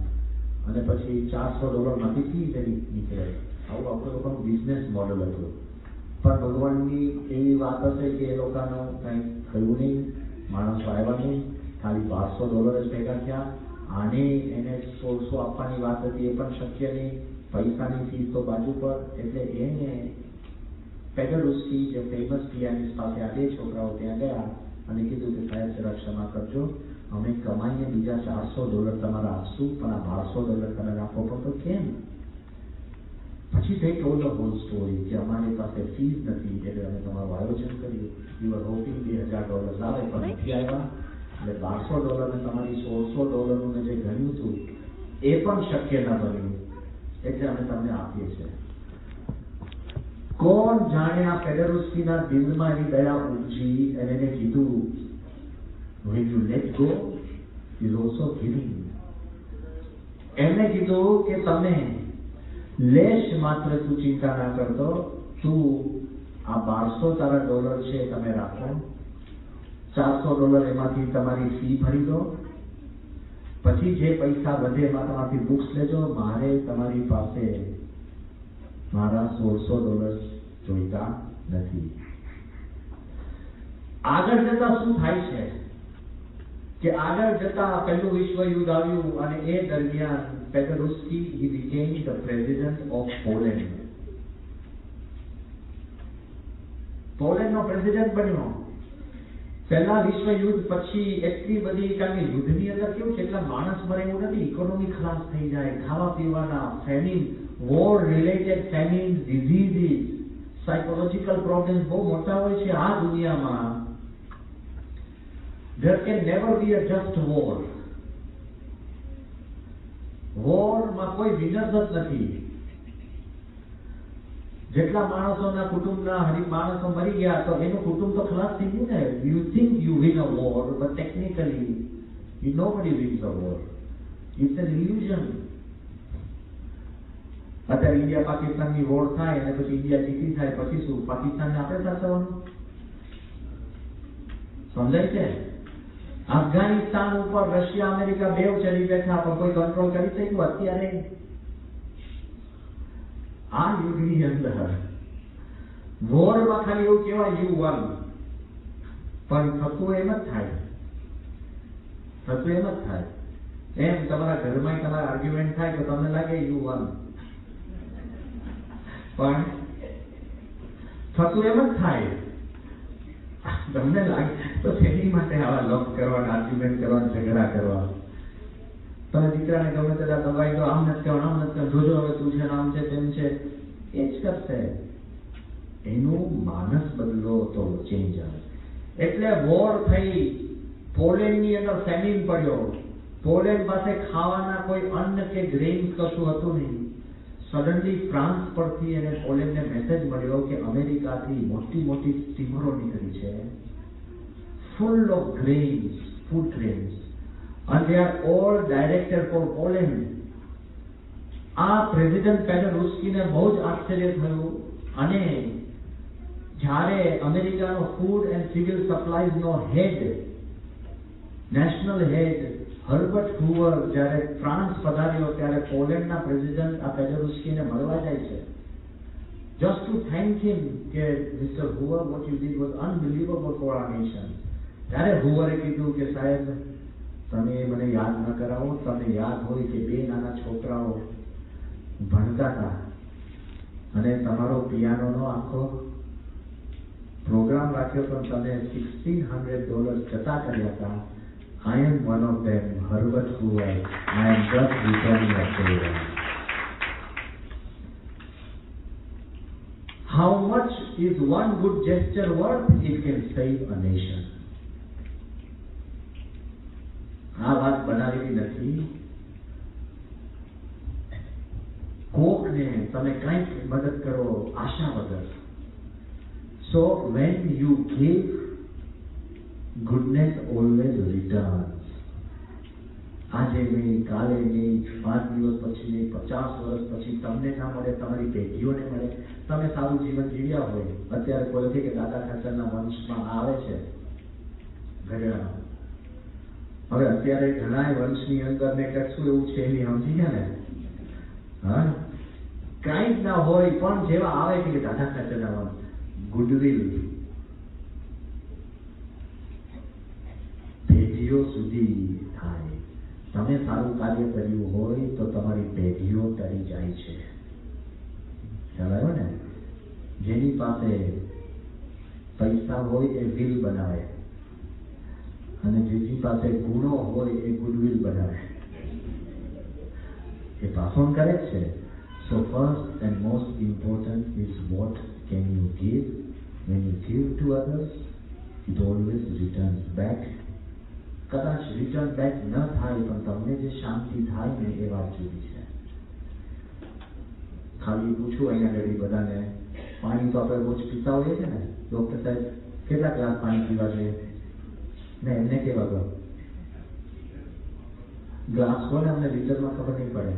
અને પછી $400 માંથી ફી એની નીકળે. આવું આપણું લોકોનું બિઝનેસ મોડલ હતું. પણ ભગવાનની એવી વાત હશે કે એ લોકોનું કંઈ થયું નહીં, માણસો આવ્યા નહીં, ખાલી $1200 જ ભેગા થયા. આને એને 1600 આપવાની વાત હતી, એ પણ શક્ય નહીં, પૈસાની ફીસ તો બાજુ પર. એટલે એને પેડરુસ્કી જે ફેમસ પિયાનિસ્ટ પાસે આ બે છોકરાઓ ત્યાં ગયા અને કીધું કે સાહેબ જરા ક્ષમા કરજો, અમે કમાઈને બીજા $400 તમારા આપશું, પણ આ $1200 તમે રાખો. પણ તો કેમ? પછી they told the whole story કે અમારી પાસે ફીસ નથી એટલે અમે તમારું આયોજન કર્યું. યુ આર હોપિંગ $2,000 આવે પણ નથી આવ્યા, એટલે $1200 ને તમારી $1600 જે ગણ્યું હતું એ પણ શક્ય ન બન્યું, એટલે અમે તમને આપીએ છીએ. કોણ જાણે આ પેડરુસ્કીના દિલમાં એની દયા ઉપજી અને એને કીધું when you let go is also giving. એમને કીધું કે તમે લેશ માત્ર તું ચિંતા ના કરતો, તું આ $1200 તારા ડોલર છે તમે રાખો, $400 એમાંથી તમારી ફી ભરી દો, પછી જે પૈસા વધે એમાં તમારી બુક્સ લેજો, મારે તમારી પાસે મારા $1600 જોઈતા નથી. આગળ જતા શું થાય છે કે આગળ જતા પહેલું વિશ્વ યુદ્ધ આવ્યું અને એ દરમિયાન Paderewski he became the president of Poland. પોલેન્ડનો પ્રેસિડેન્ટ બન્યો. પહેલા વિશ્વ યુદ્ધ પછી એટલી બધી, કારણ કે યુદ્ધની અંદર કેવું છે એટલા માણસ મરે એવું નથી, ઇકોનોમી ખલાસ થઈ જાય, ખાવા પીવાના, famine, war related famine, diseases, psychological problems બહુ મોટા હોય છે આ દુનિયામાં. There can never be a just war. વોરમાં કોઈ વિનર્સ જ નથી. જેટલા માણસોના કુટુંબના માણસો મરી ગયા તો એનું કુટુંબ તો ખલાસ થઈ ગયું ને. You think you win a war, but technically nobody wins a war. It's an illusion. અત્યારે ઇન્ડિયા પાકિસ્તાનની વોર થાય અને પછી ઇન્ડિયા જીતી થાય પછી શું? પાકિસ્તાનને આપણે સાચવવાનું? સમજાય છે? અફઘાનિસ્તાન ઉપર રશિયા અમેરિકા બેવ ચડી બેઠા પણ કોઈ કંટ્રોલ કરી શક્યું અત્યારે? આ યુદ્ધની અંદર વોરમાં ખાલી એવું કહેવાય યુ વન, પણ થતું એમ જ થાય, થતું એમ જ થાય. એમ તમારા ઘરમાં તમારા આર્ગ્યુમેન્ટ થાય તો તમને લાગે યુ વન, પણ થતું એમ જ થાય. તમને લાગે તો તેની માટે આવા લોક કરવા, આર્ગ્યુમેન્ટ કરવા, ઝઘડા કરવા. તમે દીકરાને ગમે તેટલા દબાઈ દો, આમ નથી કરવાનું, આમ નથી કરવાનું, જોજો હવે તું છે, આમ છે, તેમ છે, એ જ કરશે. એનું માનસ બદલો તો ચેન્જ આવે. એટલે વોર થઈ, પોલેન્ડની અંદર ફેમિન પડ્યો, પોલેન્ડ પાસે ખાવાના કોઈ અન્ન કે ગ્રેઇન કશું હતું નહીં. સડનલી ફ્રાન્સ પરથી એને પોલેન્ડને મેસેજ મળ્યો કે અમેરિકાથી મોટી મોટી સ્ટીમરો નીકળી છે, full of grains, food grains, and they are all directed for Poland. આ પ્રેસિડેન્ટ પેડરુસ્કીને બહુ જ આશ્ચર્ય થયું અને જ્યારે અમેરિકાનો ફૂડ એન્ડ સિવિલ સપ્લાયઝનો head national head Herbert Hoover જ્યારે ફ્રાન્સ પધાર્યો ત્યારે પોલેન્ડના પ્રેસિડેન્ટ આ પેડરુસ્કીને મળવા જાય છે just to thank him કે Mr. Hoover, what you did was unbelievable for our nation. ત્યારે હૂવરે કીધું કે સાહેબ તમે મને યાદ ન કરાવો, તમને યાદ હોય કે બે નાના છોકરાઓ ભણતા હતા અને તમારો પિયાનોનો આખો પ્રોગ્રામ રાખ્યો પણ તમે $1,600 જતા કર્યા હતા. I am one of them, Herbert Hoover. I am just returning a favor. How much is one good gesture worth? It can save a nation. આ વાત બનાવેલી નથી. કોકને તમે કંઈક મદદ કરો આશા વગર. So when you give, goodness always returns. આજે નહીં, કાલે નહીં, 5 દિવસ પછી નહીં, 50 વર્ષ પછી તમને ના મળે, તમારી પેઢીઓને મળે. તમે સારું જીવન જીવ્યા હોય. અત્યારે કોઈ છે કે દાદા ખાચરના વંશમાં આવે છે ગઢડા. હવે અત્યારે ઘણા વંશની અંદર મેં કશું એવું છે એની સમજી ગયા ને. હા, કાંઈ જ ના હોય પણ જેવા આવે કે દાદા ખાચરના વંશ, ગુડવિલ પેઢીઓ સુધી થાય. તમે સારું કાર્ય કર્યું હોય તો તમારી પેઢીઓ તરી જાય છે. ખ્યાલ આવ્યો ને? જેની પાસે પૈસા હોય એ વિલ બનાવે અને જેની પાસે ગુણો હોય એ ગુડવિલ બનાવે. એ પાસોન કરે છે. So first and most important is what can you give? When you give to others, it always returns back. કદાચ રિટર્ન બેક ન થાય પણ તમને જે શાંતિ થાય ને એ વાત જુદી છે. ખાલી પૂછું અહીંયા આગળ બધાને, પાણી તો આપણે રોજ પીતા હોઈએ છે ને, ડોક્ટર સાહેબ કેટલા ગ્લાસ પાણી પીવા જોઈએ ને એમને કેવા ગ્લાસ હોય ને અમને લીટરમાં ખબર નહીં પડે.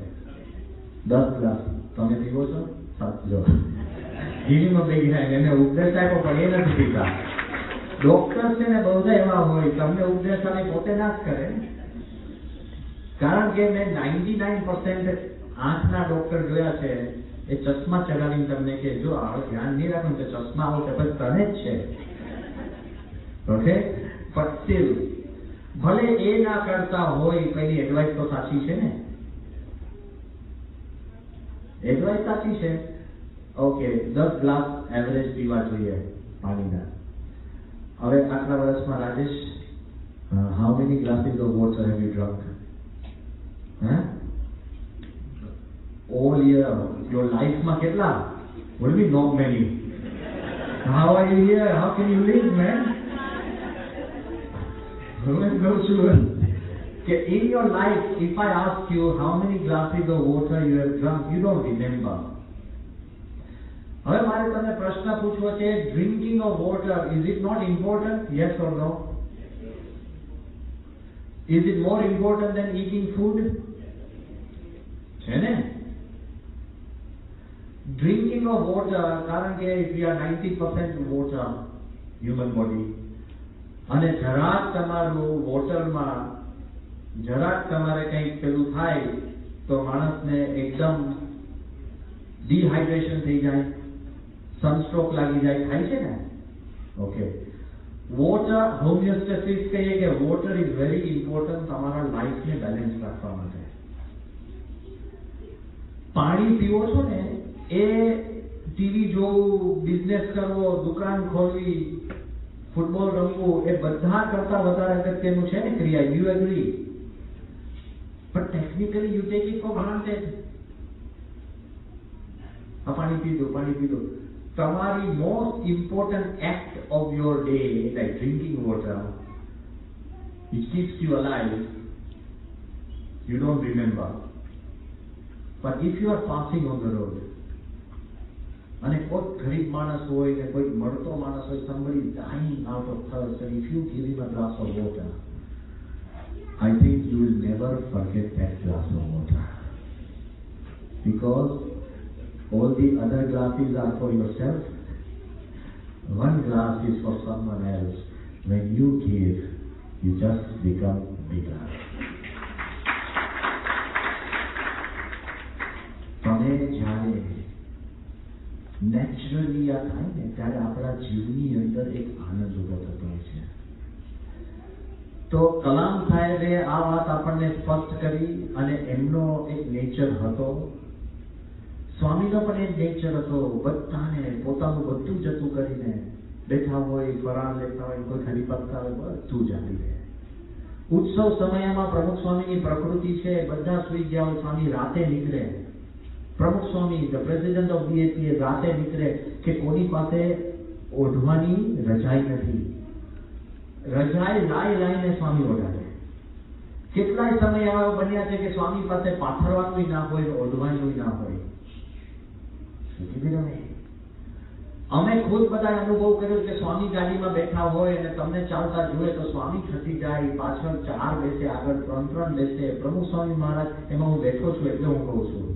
10 ગ્લાસ તમે પીવો છો? 7 જો ગીરીમાં બે ગયા એને ઉપદેશ આપ્યો પણ એ નથી પીતા. ડોક્ટર્સ છે ને બધા એવા હોય, તમને ઉપદેશ આપે પોતે ના જ કરે. કારણ કે મેં 99% આંખના ડોક્ટર જોયા છે એ ચશ્મા ચડાવીને તમને કે જો હવે ધ્યાન નહીં રાખો તો ચશ્મા આવો તો પછી તને જ છે. ઓકે, પણ સ્ટીલ ભલે એ ના કરતા હોય પેલી એડવાઇસ તો સાચી છે ને. એડવાઇસ સાચી છે. ઓકે, 10 ગ્લાસ એવરેજ પીવા જોઈએ પાણીના. હવે આટલા વર્ષમાં Rajesh, how many glasses of water have you drunk? All year, your life માં કેટલા? Will be not many. How are you here? How can you live, man? In your life, if I ask you how many glasses of water you have drunk, you don't remember. હવે મારે તમને પ્રશ્ન પૂછવો છે, drinking of water, is it not important? Yes or no? Is it more important than eating food? છે ને? ડ્રિંકિંગ ઓફ વોટર, કારણ કે we are 90% water, human body, અને જરાક તમારું વોટરમાં જરાક તમારે કંઈક પેલું થાય તો માણસને એકદમ ડિહાઇડ્રેશન થઈ જાય, સનસ્ટ્રોક લાગી જાય, થાય છે ને. ઓકે, વોટર હોમિયોસ્ટેસિસ કહીએ કે વોટર ઇઝ વેરી ઇમ્પોર્ટન્ટ તમારા લાઈફને બેલેન્સ રાખવા માટે. પાણી પીવો છો ને એ ટીવી જોવું, બિઝનેસ કરવો, દુકાન ખોલવી, ફૂટબોલ રમવું એ બધા કરતા વધારે અગત્યનું છે ને ક્રિયા. You agree? But technically you take it for granted. પાણી પીધું, પાણી પીધું. તમારી most important act of your day, like drinking water, it keeps you alive, you don't remember. But if you are passing on the road અને કોઈ ગરીબ માણસ હોય ને કોઈ મળતો માણસ હોય, somebody dying out of thirst, and if you give him a glass of water, I think you will never forget that glass of water. Because all the other glasses are for yourself. One glass is for someone else. When you give, you just become bigger. તમે જ્યારે નેચરલી આ થાય ને ત્યારે આપણા જીવની અંદર એક આનંદ ઉભો થતો હોય છે. તો કલામ સાહેબે આ વાત આપણને સ્પષ્ટ કરી અને એમનો એક નેચર હતો. સ્વામીનો પણ એક નેચર હતો. બધાને પોતાનું બધું જતું કરીને બેઠા હોય, ફરાળ લેતા હોય, કોઈ હરિભક્ત આવે, બધું જાણી લે. ઉત્સવ સમયમાં પ્રમુખ સ્વામીની પ્રકૃતિ છે, બધા સુઈ ગયા હોય, સ્વામી રાતે નીકળે. પ્રમુખ સ્વામી ધ પ્રેસિડેન્ટ ઓફ બીએપીએ રાતે નીકળે કે કોની પાસે ઓઢવાની રજાઈ નથી. રજાઈ લાઈને સ્વામી ઓઢાડે. કેટલાય સમય એવા બન્યા છે કે સ્વામી પાસે પાથરવાનું ના હોય, ઓઢવાનું ના હોય. અમે ખુદ બધા અનુભવ કર્યો કે સ્વામી ગાડીમાં બેઠા હોય અને તમને ચાલતા જોઈએ તો સ્વામી ખસી જાય, પાછળ 4 બેસે, આગળ 3 બેસે. પ્રમુખ સ્વામી મહારાજ એમાં હું બેઠો છું એટલે હું કહું છું.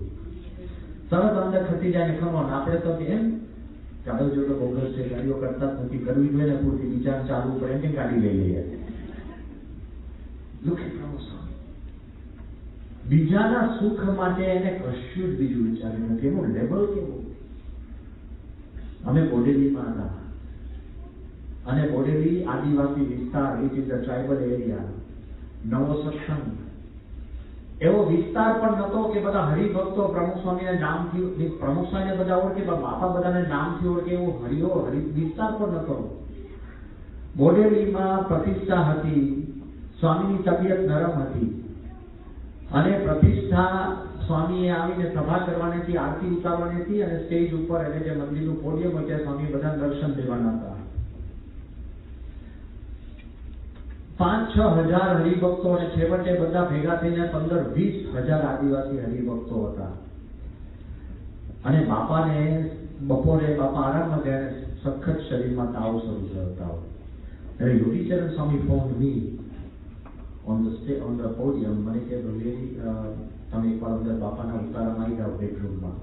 તરત અંદર ખસી જાય ને ખમણ. આપણે તો કેમ ચાલો જો તો બોગસ છે, ગાડીઓ કરતા નથી, કરવી જોઈએ ને પૂરતી, વિચાર ચાલુ પડે કે ગાડી લઈ લઈએ. લુક એટ પ્રમુખ સ્વામી. બીજાના સુખ માટે એને કશું જ બીજું વિચાર્યું નથી. એનું લેવલ કેવું. અમે બોડેલીમાં હતા અને બોડેલી આદિવાસી વિસ્તાર, it is a tribal area. નવો સત્સંગ એવો વિસ્તાર પણ નતો કે બધા હરિભક્તો પ્રમુખ સ્વામીના નામથી, પ્રમુખ સ્વામીને બધા ઓળખે, બાપા બધાને નામથી ઓળખે એવો હરિ વિસ્તાર પણ નતો. બોડેલીમાં પ્રતિષ્ઠા હતી. સ્વામીની તબિયત નરમ હતી અને પ્રતિષ્ઠા સ્વામીએ આવીને સભા કરવાની હતી, આરતી ઉતારવાની હતી અને સ્ટેજ ઉપર એટલે જે મંદિરનું પોડિયમ હોય ત્યાં સ્વામી બધા દર્શન દેવાના હતા. 5-6 હજાર હરિભક્તો અને છેવટે બધા ભેગા થઈને 15-20 હજાર આદિવાસી હરિભક્તો હતા. અને બાપાને બપોરે બાપા આરામમાં ગયા, સખત શરીરમાં તાવ શરૂ થયો તાવ. એટલે Yogicharan Swami phone me on the podium. મને કે ભગેરી તમે એકવાર અંદર બાપાના ઉતારામાં આવી જાઓ બેડરૂમમાં.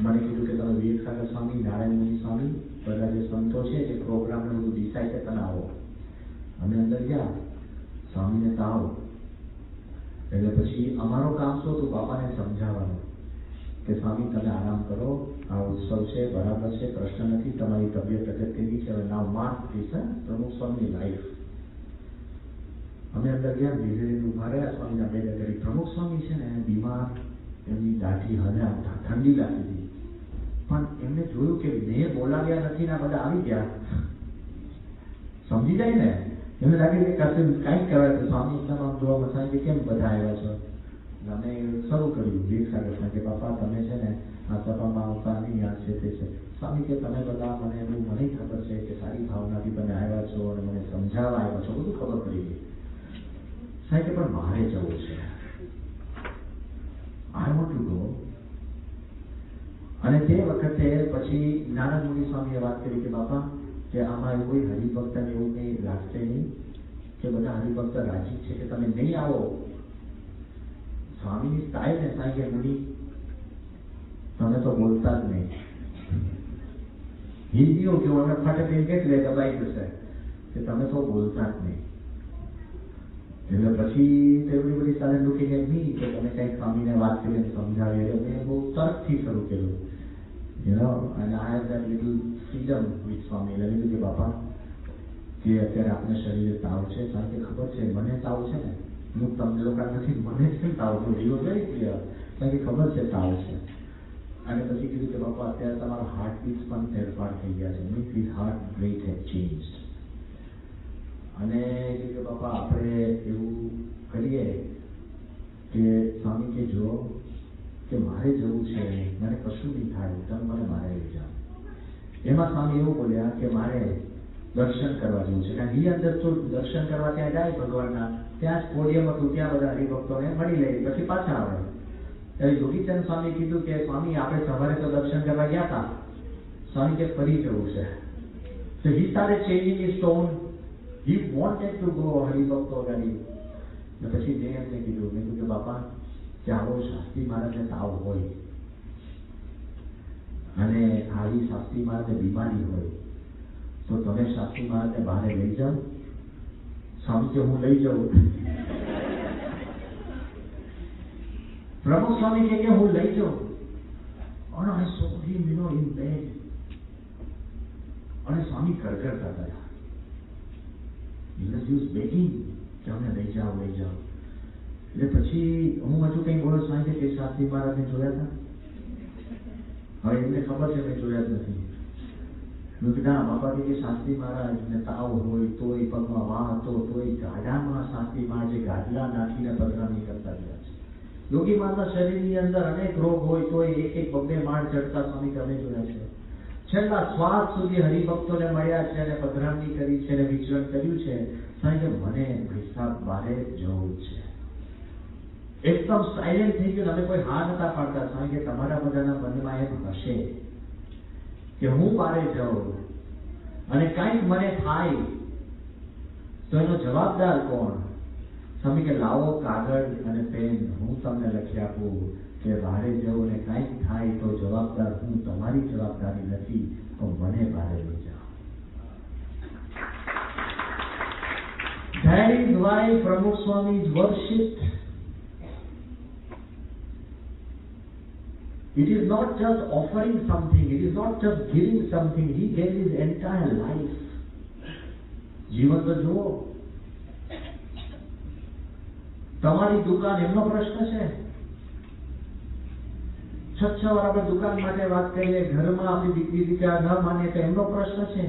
મને કીધું કે તમે વિવેકાનંદ સ્વામી, નારાયણ મુનિ સ્વામી, બધા જે સંતો છે જે પ્રોગ્રામને બધું ડિસાઈડ કે તમે આવો. અમે અંદર ગયા, સ્વામીને તાવ. એટલે પછી અમારો કામ શું હતું, બાપાને સમજાવવાનું કે સ્વામી તમે આરામ કરો, આ ઉત્સવ છે, બરાબર છે, પ્રશ્ન નથી, તમારી તબિયત અગત્યની છે, હવે નાવ માર્ક ધીસ પ્રમુખ સ્વામીની લાઈફ. અમે અંદર ગયા, ધીરે ધીરે ઉભા રહ્યા, સ્વામીના બેડ કરી. પ્રમુખ સ્વામી છે ને બીમાર, એમની દાઢી હલ્યા, ઠંડી લાગી હતી, પણ એમને જોયું કે મેં બોલાવ્યા નથી ને બધા આવી ગયા. સમજી જાય ને, એમને લાગે કે કશું કાંઈક કહેવાય તો સ્વામી એકદમ આમ જોવા મસાય કે કેમ બધા આવ્યા છો. અમે શરૂ કર્યું વીર સાગર કે બાપા તમે છે ને આ સભામાં આવતા નહીં, આ છે તે છે. સ્વામી કે તમે બધા મને એવું મને ખબર છે કે સારી ભાવનાથી તમે આવ્યા છો અને મને સમજાવવા આવ્યા છો, બધું ખબર પડી ગઈ. સાહેબ પણ મારે જવું છે, આઈ વોન્ટ ટુ ગો. અને તે વખતે પછી નારાયણ મુનિ સ્વામીએ વાત કરી કે બાપા કે આમાં કોઈ હરિભક્તને એવું કંઈ લાગશે નહીં કે બધા હરિભક્ત રાજી છે કે તમે નહીં આવો. સ્વામીની સ્ટાઇલ ને સાહેબ કે મુનિ તમે તો બોલતા જ નહીં. હિન્દીઓ કેવું અમે ફાટે કેટલે દબાઈ જશે કે તમે તો બોલતા જ નહીં. એટલે પછી everybody started looking at me કે તમે કંઈક સ્વામીને વાત કરીને સમજાવી. એટલે મેં બહુ તર્કથી શરૂ કર્યું, you know, and I have that little freedom with સ્વામી. એટલે મેં કીધું કે બાપા કે અત્યારે આપણે શરીરે તાવ છે, કારણ કે ખબર છે મને તાવ છે ને, હું તમને લોકો નથી, મને જ તાવ છે, રીવો વેરી ક્લિયર, કારણ કે ખબર છે તાવ છે. અને પછી કીધું કે બાપા અત્યારે તમારા હાર્ટબીટ્સ પણ ફેરફાર થઈ ગયા છે, means his heart rate has changed. અને કે બાપા આપણે એવું કરીએ કે સ્વામી કે જો કે મારે જવું છે, મને કશું નહીં થાય, તમે મને મારે લઈ જાઓ. એમાં સ્વામી એવું બોલ્યા કે મારે દર્શન કરવા જવું છે, કારણ કે અંદર તો દર્શન કરવા ત્યાં જાય ભગવાનના, ત્યાં જ પોડિયમ હતું, ત્યાં બધા હરિભક્તોને મળી લે, પછી પાછા આવે. ત્યારે યોગીચંદ સ્વામી કીધું કે સ્વામી આપણે સવારે તો દર્શન કરવા ગયા હતા, સ્વામી કે ફરી જવું છે. So he started changing his tone. He wanted to go હરિભક્તો ગાડી. ને પછી મેં એમને કીધું, મેં કીધું કે બાપા કે આવો શાસ્ત્રી મહારાજને તાવ હોય અને આવી શાસ્ત્રી મહારાજને બીમારી હોય તો તમે શાસ્ત્રી મહારાજને બહાર લઈ જાઓ? સ્વામી કે હું લઈ જાઉં. પ્રમુખ સ્વામી કે હું લઈ જાઉં. અને I saw him, in bed. અને સ્વામી કરકરતા હતા. He was begging કે અમને લઈ જાઓ. એટલે પછી હું હજુ કંઈ બોલો સ્વામી કે શાસ્ત્રી મહારાજને જોયા હતા? હવે એમને ખબર છે મેં જોયા જ નથી. ના બાપા કે શાસ્ત્રી મહારાજને તાવ હોય તોય પગમાં વાહ હતો તોય ગાડામાં શાસ્ત્રી મહારાજે ગાદલા નાખીને પધરામણી કરતા ગયા છે. યોગી માના શરીરની અંદર અનેક રોગ હોય તોય એક બબ્બે માળ ચડતા સ્વામી તમે જોયા છે. છેલ્લા શ્વાસ સુધી હરિભક્તોને મળ્યા છે અને પધરામણી કરી છે અને વિચરણ કર્યું છે. સ્વામી કે મને પૈસા બારે જવું છે. એકદમ સાયલેન્ટ થઈ ગયું. અમે કોઈ હા નતા પાડતા. સ્વામી કે તમારા બધાના મનમાં એમ હશે કે હું બારે જાઉં અને કંઈક મને થાય તો એનો જવાબદાર કોણ? સ્વામી કે લાવો કાગળ અને પેન, હું તમને લખી આપું કે બહારે જાઉં અને કંઈક થાય તો જવાબદાર હું, તમારી જવાબદારી નથી, તો મને બહાર લઈ જાઓ. That is why Pramukh Swami is worshipped. It is not just offering something, it is not just giving something, he gave his entire life. જીવન તો જુઓ. તમારી દુકાન એમનો પ્રશ્ન છે. 6 વાર આપણે દુકાન માટે વાત કરીએ, ઘરમાં આપણી દીકરી દીકરા ન માને તો એમનો પ્રશ્ન છે.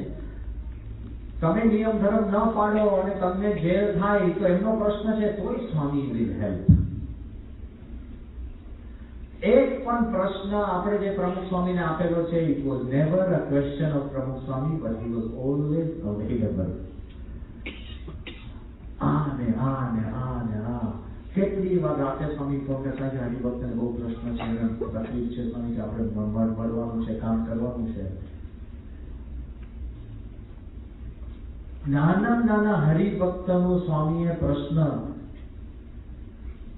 તમે નિયમ ધર્મ ન પાડો અને તમને જેલ થાય તો એમનો પ્રશ્ન છે. તોય સ્વામી વિલ હેલ્પ. એક પણ પ્રશ્ન આપણે જે પ્રમુખ સ્વામીને આપેલો છે, it was never a question of પ્રમુખ સ્વામી, but he was always available. કેટલી વાર રાતે સ્વામી ફોન કરતા કે હરિભક્તને બહુ પ્રશ્ન છે, તકલીફ છે સ્વામી કે આપણે મળવાનું છે, કામ કરવાનું છે. નાના હરિભક્તનો સ્વામીએ પ્રશ્ન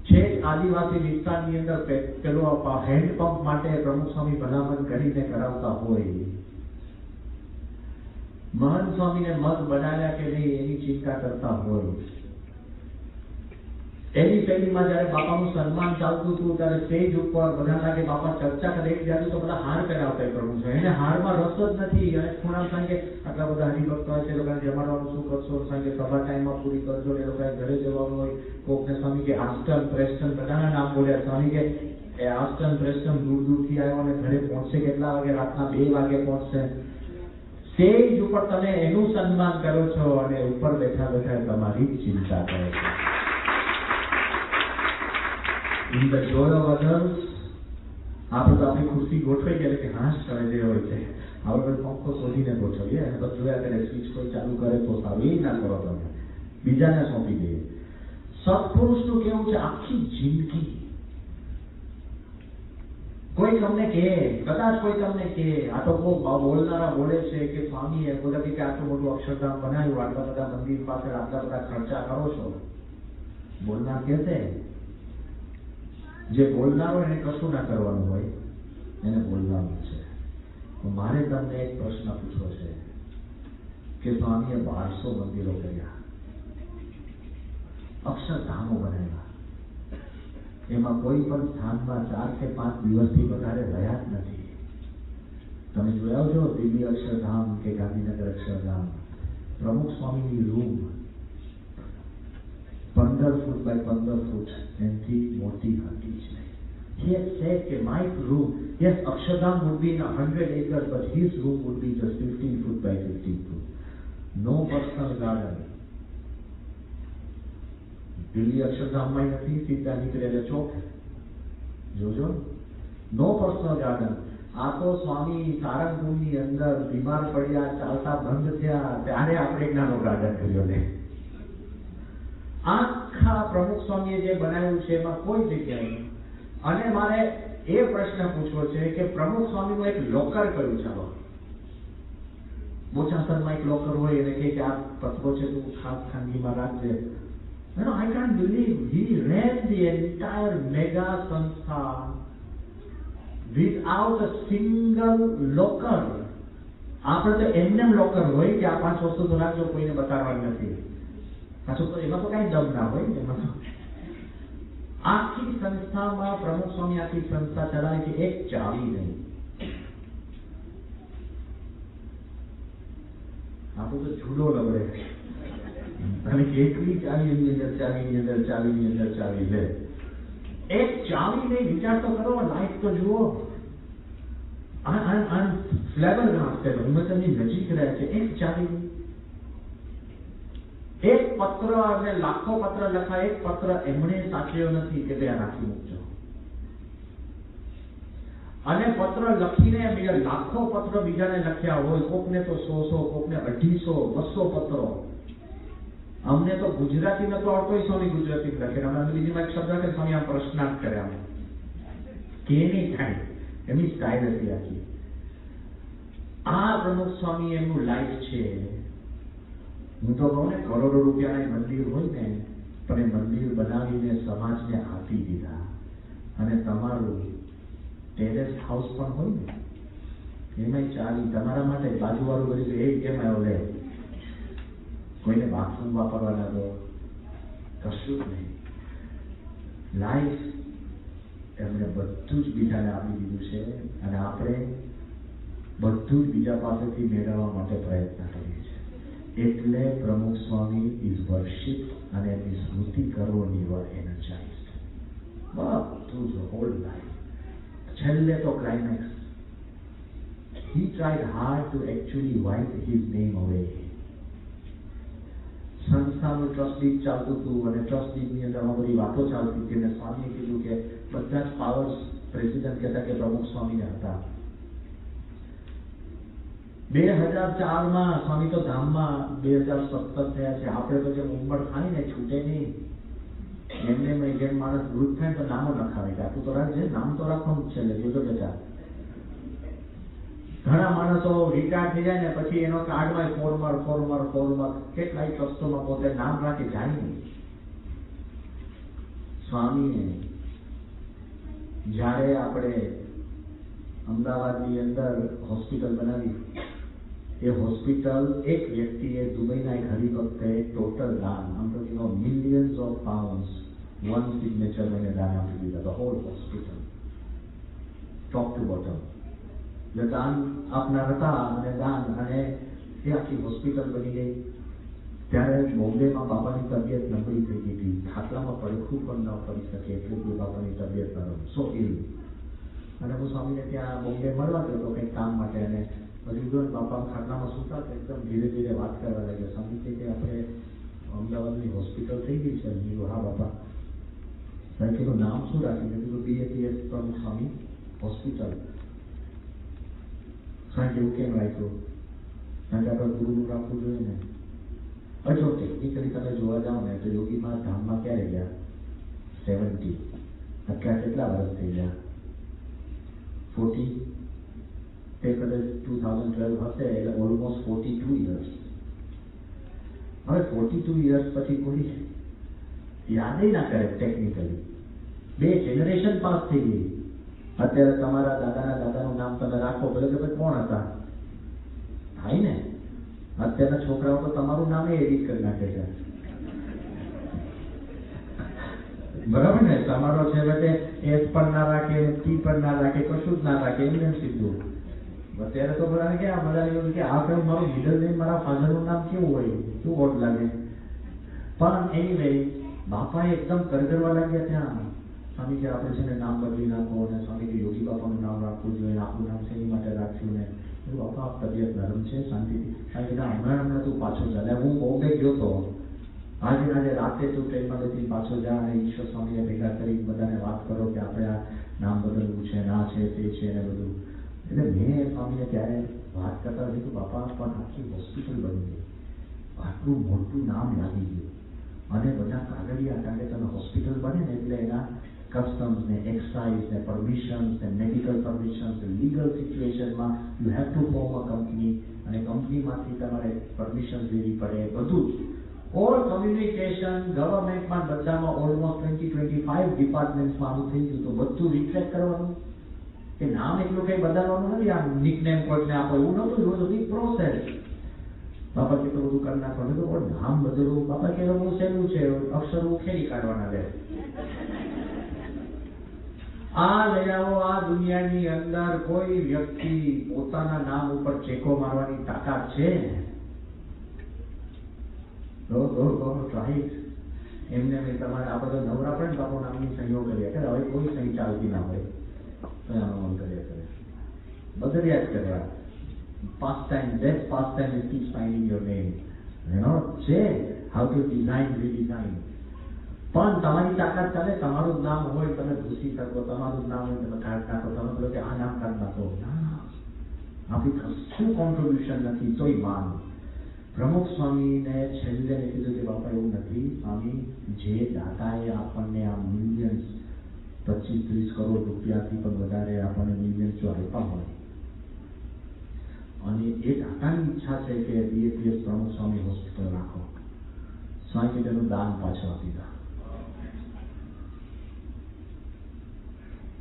છે. આદિવાસી વિસ્તારની અંદર પેલો હેન્ડપંપ માટે પ્રમુખ સ્વામી ભલામણ કરીને કરાવતા હોય, મહંત સ્વામીને મત બનાવ્યા કે નહીં એની ચિંતા કરતા હોય. એની પહેલીમાં જયારે બાપાનું સન્માન ચાલતું હતું ત્યારે સ્ટેજ ઉપર બધા લાગે બાપા ચર્ચા કરે, એક જાતું તો બધા હાર પહેરાવતા પ્રભુ છે. એને હારમાં રસ જ નથી. અને ખૂણા સાંજે આટલા બધા હરિભક્તો હોય છે, એ લોકોને જમાડવાનું શું કરશો? સાંજે સભા ટાઈમમાં પૂરી કરજો. એ લોકોએ ઘરે જવાનું હોય. કોકને સ્વામી કે આસ્ટન પ્રેસ્ટન બધાના નામ બોલ્યા. સ્વામી કે એ આસ્ટન પ્રેસ્ટન દૂરથી આવ્યો અને ઘરે પહોંચશે કેટલા વાગે? રાતના 2 વાગે પહોંચશે. સ્ટેજ ઉપર તમે એનું સન્માન કરો છો અને ઉપર બેઠા તમારી જ ચિંતા કરે છે. In the joy of others, આપણે તો આપણી ખુરશી ગોઠવાઈ ગયા કે હાશ કરે જે હોય છે. આપણે પંખો શોધીને ગોઠવીએ અને પછી જોયા કરે સ્વિચ કોઈ ચાલુ કરે તો સારું. એ ના કરો, તમે બીજાને સોંપી દઈએ. સત્પુરુષનું કેવું છે, આખી જિંદગી કોઈ તમને કહે, કદાચ કોઈ તમને કહે, આ તો બોલનારા બોલે છે કે સ્વામીએ બોલે કે આટલું મોટું અક્ષરધામ બનાવ્યું, આટલા બધા મંદિર પાછળ આટલા બધા ખર્ચા કરો છો. બોલનાર કહેશે, જે બોલનારો એને કશું ના કરવાનું હોય, એને બોલવાનું છે. મારે તમને એક પ્રશ્ન પૂછવો છે કે સ્વામીએ 1200 મંદિરો કર્યા, અક્ષરધામો બનાવ્યા, એમાં કોઈ પણ સ્થાનમાં 4 કે 5 દિવસથી વધારે રહ્યા જ નથી. તમે જોયા છો દિલ્હી અક્ષરધામ કે ગાંધીનગર અક્ષરધામ, પ્રમુખ સ્વામીની રૂમ 15 ફૂટ બાય 15 ફૂટ એનાથી મોટી હતી જ નહીં. He had said that my room, yes, Akshardham would be in 100 acres, but his room would be just 15 foot by 15 foot. No personal garden. Delhi અક્ષરધામમાં નથી, સીધા નીકળેલા ચોક જોજો. નો પર્સનલ ગાર્ડન. આ તો સ્વામી સારંગપુરની અંદર બીમાર પડ્યા, ચાલતા બંધ થયા ત્યારે આપણે એક નાનો ગાર્ડન કર્યો ને. આખા પ્રમુખ સ્વામીએ જે બનાવ્યું છે એમાં કોઈ જગ્યાએ. અને મારે એ પ્રશ્ન પૂછવો છે કે પ્રમુખ સ્વામીનું એક લોકર કયું છે? બોચાસરમાં એક લોકર હોય એને કે આ પથરો છે તું ખાસ ખાનગીમાં રાખજે. You know, I can't believe he ran the entire mega સંસ્થા without a single locker. આપણે તો એમને લોકર હોય કે આ 5 વસ્તુ તો રાખજો, કોઈને બતાવવાની નથી. પાછું તો એમાં તો કાંઈ દમ ના હોય. એમાં તો આખી સંસ્થામાં પ્રમુખ સ્વામી આખી સંસ્થા ચલાવે છે, એક ચાવી નહીં. આપણું તો જુદો લગડે અને કેટલી ચાવીની અંદર ચાવીની અંદર ચાવીની અંદર ચાવી લે. એક ચાવી નહીં. વિચાર તો કરો, લાઈફ તો જુઓ. ફ્લેબરગાસ્ટેડ, ઉમરની નજીક રહે છે. એક ચાવી, એક પત્ર અને લાખો પત્ર લખાય, એક પત્ર એમણે સાચવ્યો નથી કે ત્યાં રાખી મૂકજો. અને પત્ર લખીને બીજા લાખો પત્ર બીજાને લખ્યા હોય, કોકને તો 100, કોકને 250, 200 પત્રો. અમને તો ગુજરાતી નતો આવડતો, સ્વામી ગુજરાતી લખે. અમે અંગ્રેજીમાં એક શબ્દ કે સ્વામી આ પ્રશ્નાર્થ કર્યા કે નહીં થાય, એમની સ્ટાઇલ હતી આખી. આ પ્રમુખ સ્વામી એમનું લાઈફ છે. હું તો કહું ને, કરોડો રૂપિયાના મંદિર હોય ને, પણ એ મંદિર બનાવીને સમાજને આપી દીધા. અને તમારું ટેરેસ હાઉસ પણ હોય ને, એમાંય ચાવી તમારા માટે. બાજુવાળું બધું એ કેમ આવ્યો લે, કોઈને બાથરૂમ વાપરવાના દો, કશું જ નહીં. લાઈફ એમને બધું જ બીજાને આપી દીધું છે, અને આપણે બધું જ બીજા પાસેથી મેળવવા માટે પ્રયત્ન કરીએ છીએ. એટલે પ્રમુખ સ્વામી ઇઝ વર્શિપ, અને એની સ્મૃતિ કરો યુ આર એનર્જાઇઝડ. બધું જ હોલ લાઈફ. છેલ્લે તો climax, he tried hard to actually wipe his name away. સંસ્થાનું ટ્રસ્ટી ચાલતું હતું, અને ટ્રસ્ટીની અંદર બધી વાતો ચાલતી હતી, અને સ્વામીએ કીધું કે બધા જ પાવર્સ પ્રેસિડેન્ટ કહેતા કે પ્રમુખ સ્વામીને હતા. 2004માં સ્વામી તો ધામમાં 2017 થયા છે. આપણે તો જેમ ઉંમર થાય ને છૂટે નહીં, એમને જેમ માણસ વૃદ્ધ થાય તો નામો લખાવે કે આટલું તો રાખજે, નામ તો રાખવાનું છે. જોજો બેટા, ઘણા માણસો રિટાયર થઈ જાય ને પછી એનો કાર્ડમાં ફોર્મર કેટલાય ટ્રસ્ટોમાં પોતે નામ રાખી જાય નહીં. સ્વામીને જ્યારે આપણે અમદાવાદની અંદર હોસ્પિટલ બનાવી, એ હોસ્પિટલ એક વ્યક્તિએ દુબઈના એક હરિભક્તે ટોટલ દાન, આમ તો millions of pounds, one signature મને દાન આપી દીધા. the whole hospital top to bottom. દાન આપનાર હતા, અને દાન, અને એ આખી હોસ્પિટલ બની ગઈ. ત્યારે બોમ્બેમાં બાપાની તબિયત નબળી થઈ ગઈ હતી, ખાટલામાં પડખું પણ ન પડી શકે એટલું બાપાની તબિયત નરમ, સો ઇલ. અને હું સ્વામીને ત્યાં બોમ્બે મળવા ગયો હતો કંઈક કામ માટે, અને પછી બાપા ખાટલામાં સૂતા એકદમ ધીરે ધીરે વાત કરવા લાગ્યા. સ્વામી કે આપણે અમદાવાદની હોસ્પિટલ થઈ ગઈ છે. કીધું હા બાપા. સાહેબ કીધું નામ શું રાખ્યું? મેં કીધું BAPS પ્રમુખ સ્વામી હોસ્પિટલ. સાહેબ એવું કેમ રાખ્યું? કારણ કે આપણે ગુરુનું રાખવું જોઈએ ને. જો ટેકનિકલી તમે જોવા જાઓ ને તો યોગીમાં ધામમાં ક્યારે ગયા? 70. અત્યારે કેટલા વર્ષ થઈ ગયા? 40. તે કદાચ 2012 હશે, એટલે ઓલમોસ્ટ 42 years. હવે 42 years પછી કોઈ યાદ ના કરે ટેકનિકલી. 2 generation પાસ થઈ ગઈ. અત્યારે તમારા દાદાના દાદાનું નામ તમે રાખો, ભલે કે કોણ હતા થાય ને. અત્યારના છોકરાઓ તો તમારું નામ એડિટ કરી નાખે છે, બરાબર ને? તમારો છે વચ્ચે એસ પણ ના રાખે, ટી પણ ના રાખે, કશું જ ના રાખે, એમને સીધું. અત્યારે તો બધાને કે આ બધા એવું કે આ કેમ મારું મિડલ નેમ મારા ફાધરનું નામ કેવું હોય, શું ઓટ લાગે. પણ એનીવે બાપાએ એકદમ કરગરવા લાગ્યા ત્યાં. સ્વામી કે આપણે છે ને નામ બદલી નાખો, અને સ્વામી કે યોગી બાપાનું નામ રાખવું જોઈએ, આપણું નામ શેની માટે રાખ્યું ને. બાપા તબિયત નરમ છે, શાંતિથી. હમણાં તું પાછો જા. હું બોમ્બે ગયો તો, આજે રાતે તું ટ્રેનમાં બેસી પાછો જા, અને ઈશ્વર સ્વામીને ભેગા કરી બધાને વાત કરો કે આપણે આ નામ બદલવું છે, ના છે, તે છે ને બધું. એટલે મેં સ્વામીને ત્યારે વાત કરતા કીધું બાપા પણ આખી હોસ્પિટલ બની ગઈ, આટલું મોટું નામ લાગી ગયું, અને બધા કાગળિયા, કારણ કે તમે હોસ્પિટલ બને ને એટલે એના કસ્ટમ્સ ને એક્સાઇઝ ને પરમિશન્સ ને મેડિકલ પરમિશન્સ, લીગલ સિચ્યુએશનમાં you have to form a company, અને કંપનીમાંથી તમારે પરમિશન લેવી પડે, બધું જ. ઓલ કમ્યુનિકેશન ગવર્મેન્ટમાં બધામાં ઓલમોસ્ટ 20-25 ડિપાર્ટમેન્ટ્સમાં આવું થઈ ગયું. તો બધું રિટ્રેક્ટ કરવાનું કે નામ એટલું કઈ બદલવાનું નથી. આમ નિકનેમ કોઈને આપો એવું નતું. રોજ બધી પ્રોસેસ. બાપા કેટલું બધું કરી નાખવાનું. તો નામ બદલવું બાપા કે બહુ સહેલું છે. અક્ષરો ઉખેરી કાઢવાના રહે. આ લઈ આવો. આ દુનિયાની અંદર કોઈ વ્યક્તિ પોતાના નામ ઉપર ચેકો મારવાની તાકાત છે? એમને તમારે આ બધા નવરા પડે ને બાપુ નામની સહીઓ કર્યા કરે. હવે કોઈ સહી ચાલતી ના હોય તો આનો કર્યા કરે, બદલ્યા જ કર્યા. past time, that past time it keeps finding your name. છે how to design, redesign. પણ તમારી તાકાત ચાલે. તમારું નામ હોય તમે ઘૂસી શકો, તમારું નામ હોય તમે કાઢ નાખો. તમે બોલો કે આ નામ કાઢ નાખો. ના, આપણી કશું કોન્ટ્રીબ્યુશન નથી તોય માન. પ્રમુખ સ્વામીને છેલ્લે મેં કીધું કે બાપા એવું નથી સ્વામી, જે દાતાએ આપણને આ મિલિયન્સ 25-30 કરોડ રૂપિયાથી પણ વધારે આપણને મિલિયન્સ જો આપ્યા હોય અને એ દાતાની ઈચ્છા છે કે બીએપીએસ પ્રમુખ સ્વામી હોસ્પિટલ રાખો, સ્વામી તેનું દાન પાછળ આપી દો.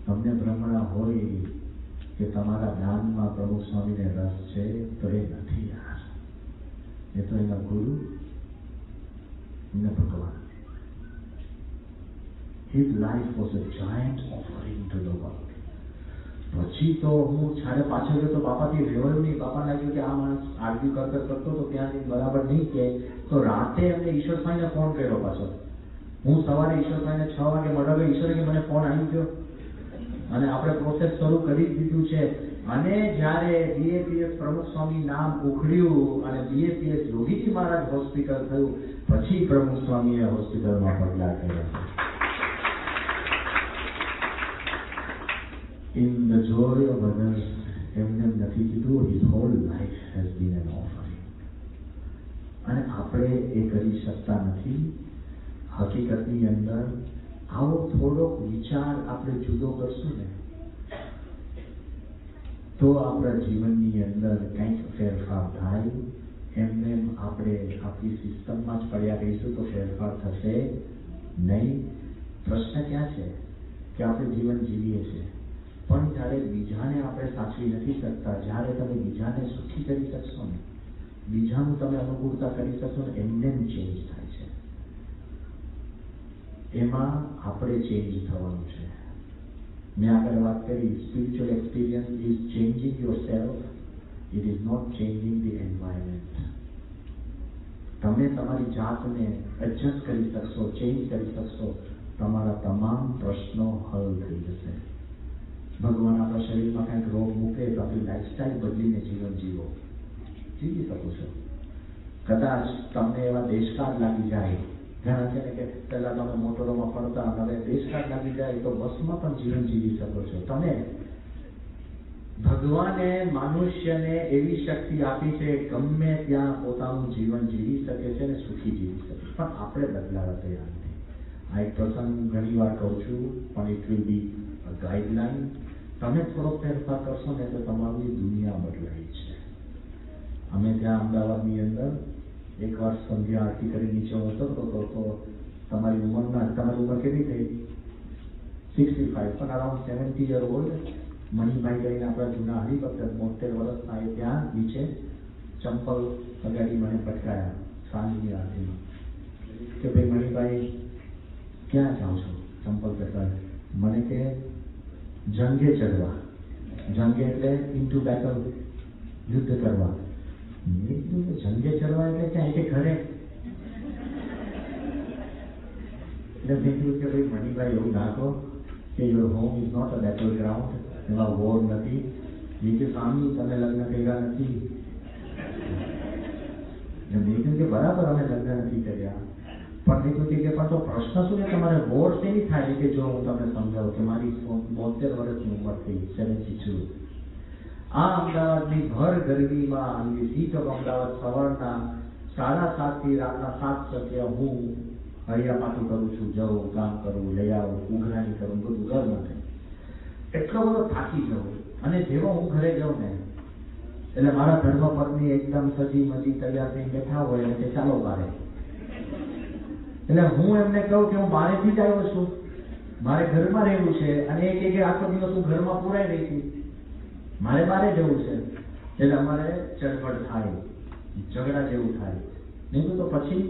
તમને ભ્રમણા હોય કે તમારા દાનમાં પ્રમુખ સ્વામીને રસ છે તો એ નથી યાર. એ તો એના ગુરુ, એમના ભગવાન. His life was a giant offering to the world. પછી તો હું છાડે પાછળ ગયો તો બાપાથી રેવાયું નહીં. બાપા લાગ્યું કે આ માણસ આર્ગ્યુ કરતો તો ત્યાંથી બરાબર નહીં કે તો રાતે એમને ઈશ્વર સ્વામીને ફોન કર્યો પાછો. હું સવારે ઈશ્વર સ્વામીને 6 વાગે મળવા ગયો. ઈશ્વરે કે મને ફોન આવી ગયો અને આપણે પ્રોસેસ શરૂ કરી દીધું છે. અને જ્યારે બીએપીએસ પ્રમુખ સ્વામી નામ ઉખડ્યું અને બીએપીએસ યોગીજી મહારાજ હોસ્પિટલ થયું પછી પ્રમુખ સ્વામીએ હોસ્પિટલમાં પગલા કર્યા. In the joy of others, એમને નથી કીધું. His whole life has been an offering. અને આપણે એ કરી શકતા નથી. હકીકતની અંદર આવો થોડોક વિચાર આપણે જુદો કરશું ને તો આપણા જીવનની અંદર કંઈક ફેરફાર થાય. એમને આપણે આપણી સિસ્ટમમાં જ પડ્યા રહીશું તો ફેરફાર થશે નહીં. પ્રશ્ન ક્યાં છે કે આપણે જીવન જીવીએ છીએ પણ જ્યારે બીજાને આપણે સાચવી નથી શકતા, જ્યારે તમે બીજાને સુખી કરી શકશો ને, બીજાનું તમે અનુકૂળતા કરી શકશો ને, એમને ચેન્જ થાય છે. એમાં આપણે ચેન્જ થવાનું છે. મેં આગળ વાત કરી, spiritual experience is changing yourself, it is not changing the environment. તમે તમારી જાતને એડજસ્ટ કરી શકશો, ચેન્જ કરી શકશો, તમારા તમામ પ્રશ્નો હલ થઈ જશે. ભગવાન આપણા શરીરમાં કંઈક રોગ મૂકે તો આપણી લાઈફસ્ટાઈલ બદલીને જીવન જીવી શકો છો. કદાચ તમને એવા દેશકાળ લાગી જાય, ઘણા છે ને કે પહેલા તમે મોટરોમાં ફરતા, હવે દેશકાળ લાગી જાય તો બસમાં પણ જીવન જીવી શકો છો. તમે ભગવાને મનુષ્યને એવી શક્તિ આપી છે ગમે ત્યાં પોતાનું જીવન જીવી શકે છે ને સુખી જીવી શકે, પણ આપણે બદલાવા તૈયાર નથી. આ એક પ્રસંગ ઘણી વાર કહું છું પણ it will be a guideline. તમે થોડો ફેરફાર કરશો ને તો તમારી દુનિયા બદલાઈ છે. અમે ત્યાં અમદાવાદની અંદર એકવાર સંધ્યા આરતી કરી નીચે ઉતરતો હતો તો તમારી ઉંમર કેટલી થઈ? 65, પણ અરાઉન્ડ 70 યર ઓલ્ડ મણિભાઈ કરીને આપણા જૂના હરિભક્ત 72 વર્ષના એ ત્યાં નીચે ચંપલ લગાડી મને પટકાયા સાંજની આરતીમાં કે ભાઈ મણિભાઈ ક્યાં જાઓ છો? ચંપલ પટકાય. મને કે જંગે ચડવા. જંગે એટલે ઇન્ટુ બેટલ, યુદ્ધ કરવા. મેં કીધું જંગે ચડવા એટલે ક્યાં? કે ઘરે. એટલે મેં કીધું કે ભાઈ મણિભાઈ એવું ના કહો કે your home is not a battle ground, એમાં વોર નથી. એ કે સ્વામી તમે લગ્ન કર્યા નથી. મેં કીધું કે બરાબર અમે લગ્ન નથી કર્યા, પણ મેં કીધું કે પણ તો પ્રશ્ન શું છે તમારે વોર શેની થાય? કે જો હું તમને સમજાવું કે મારી 72 વર્ષની ઉંમર થઈ, 72. આ અમદાવાદની ભર ગરમીમાં સીટ ઓફ અમદાવાદ સવારના 7:30 થી રાતના 7 વાગ્યા હું હરિયાપાતું કરું છું, જવું, કામ કરું, લઈ આવું, ઉઘરાણી કરું, બધું ઘર માટે. એટલો બધો થાકી જવું. અને જેવો હું ઘરે જાઉં ને એટલે મારા ધર્મપત્ની એકદમ સજી મજી તૈયાર થઈને બેઠા હોય અને કે ચાલો બારે. એટલે હું એમને કહું કે હું બહારેથી જ આવ્યો છું, મારે ઘરમાં રહેવું છે, અને એ કે આખો દિવસ હું ઘરમાં પુરાઈ રહી છું, મારે બહારે જવું છે. એટલે અમારે ચડપડ થાય, ઝઘડા જેવું થાય. નહીં તો પછી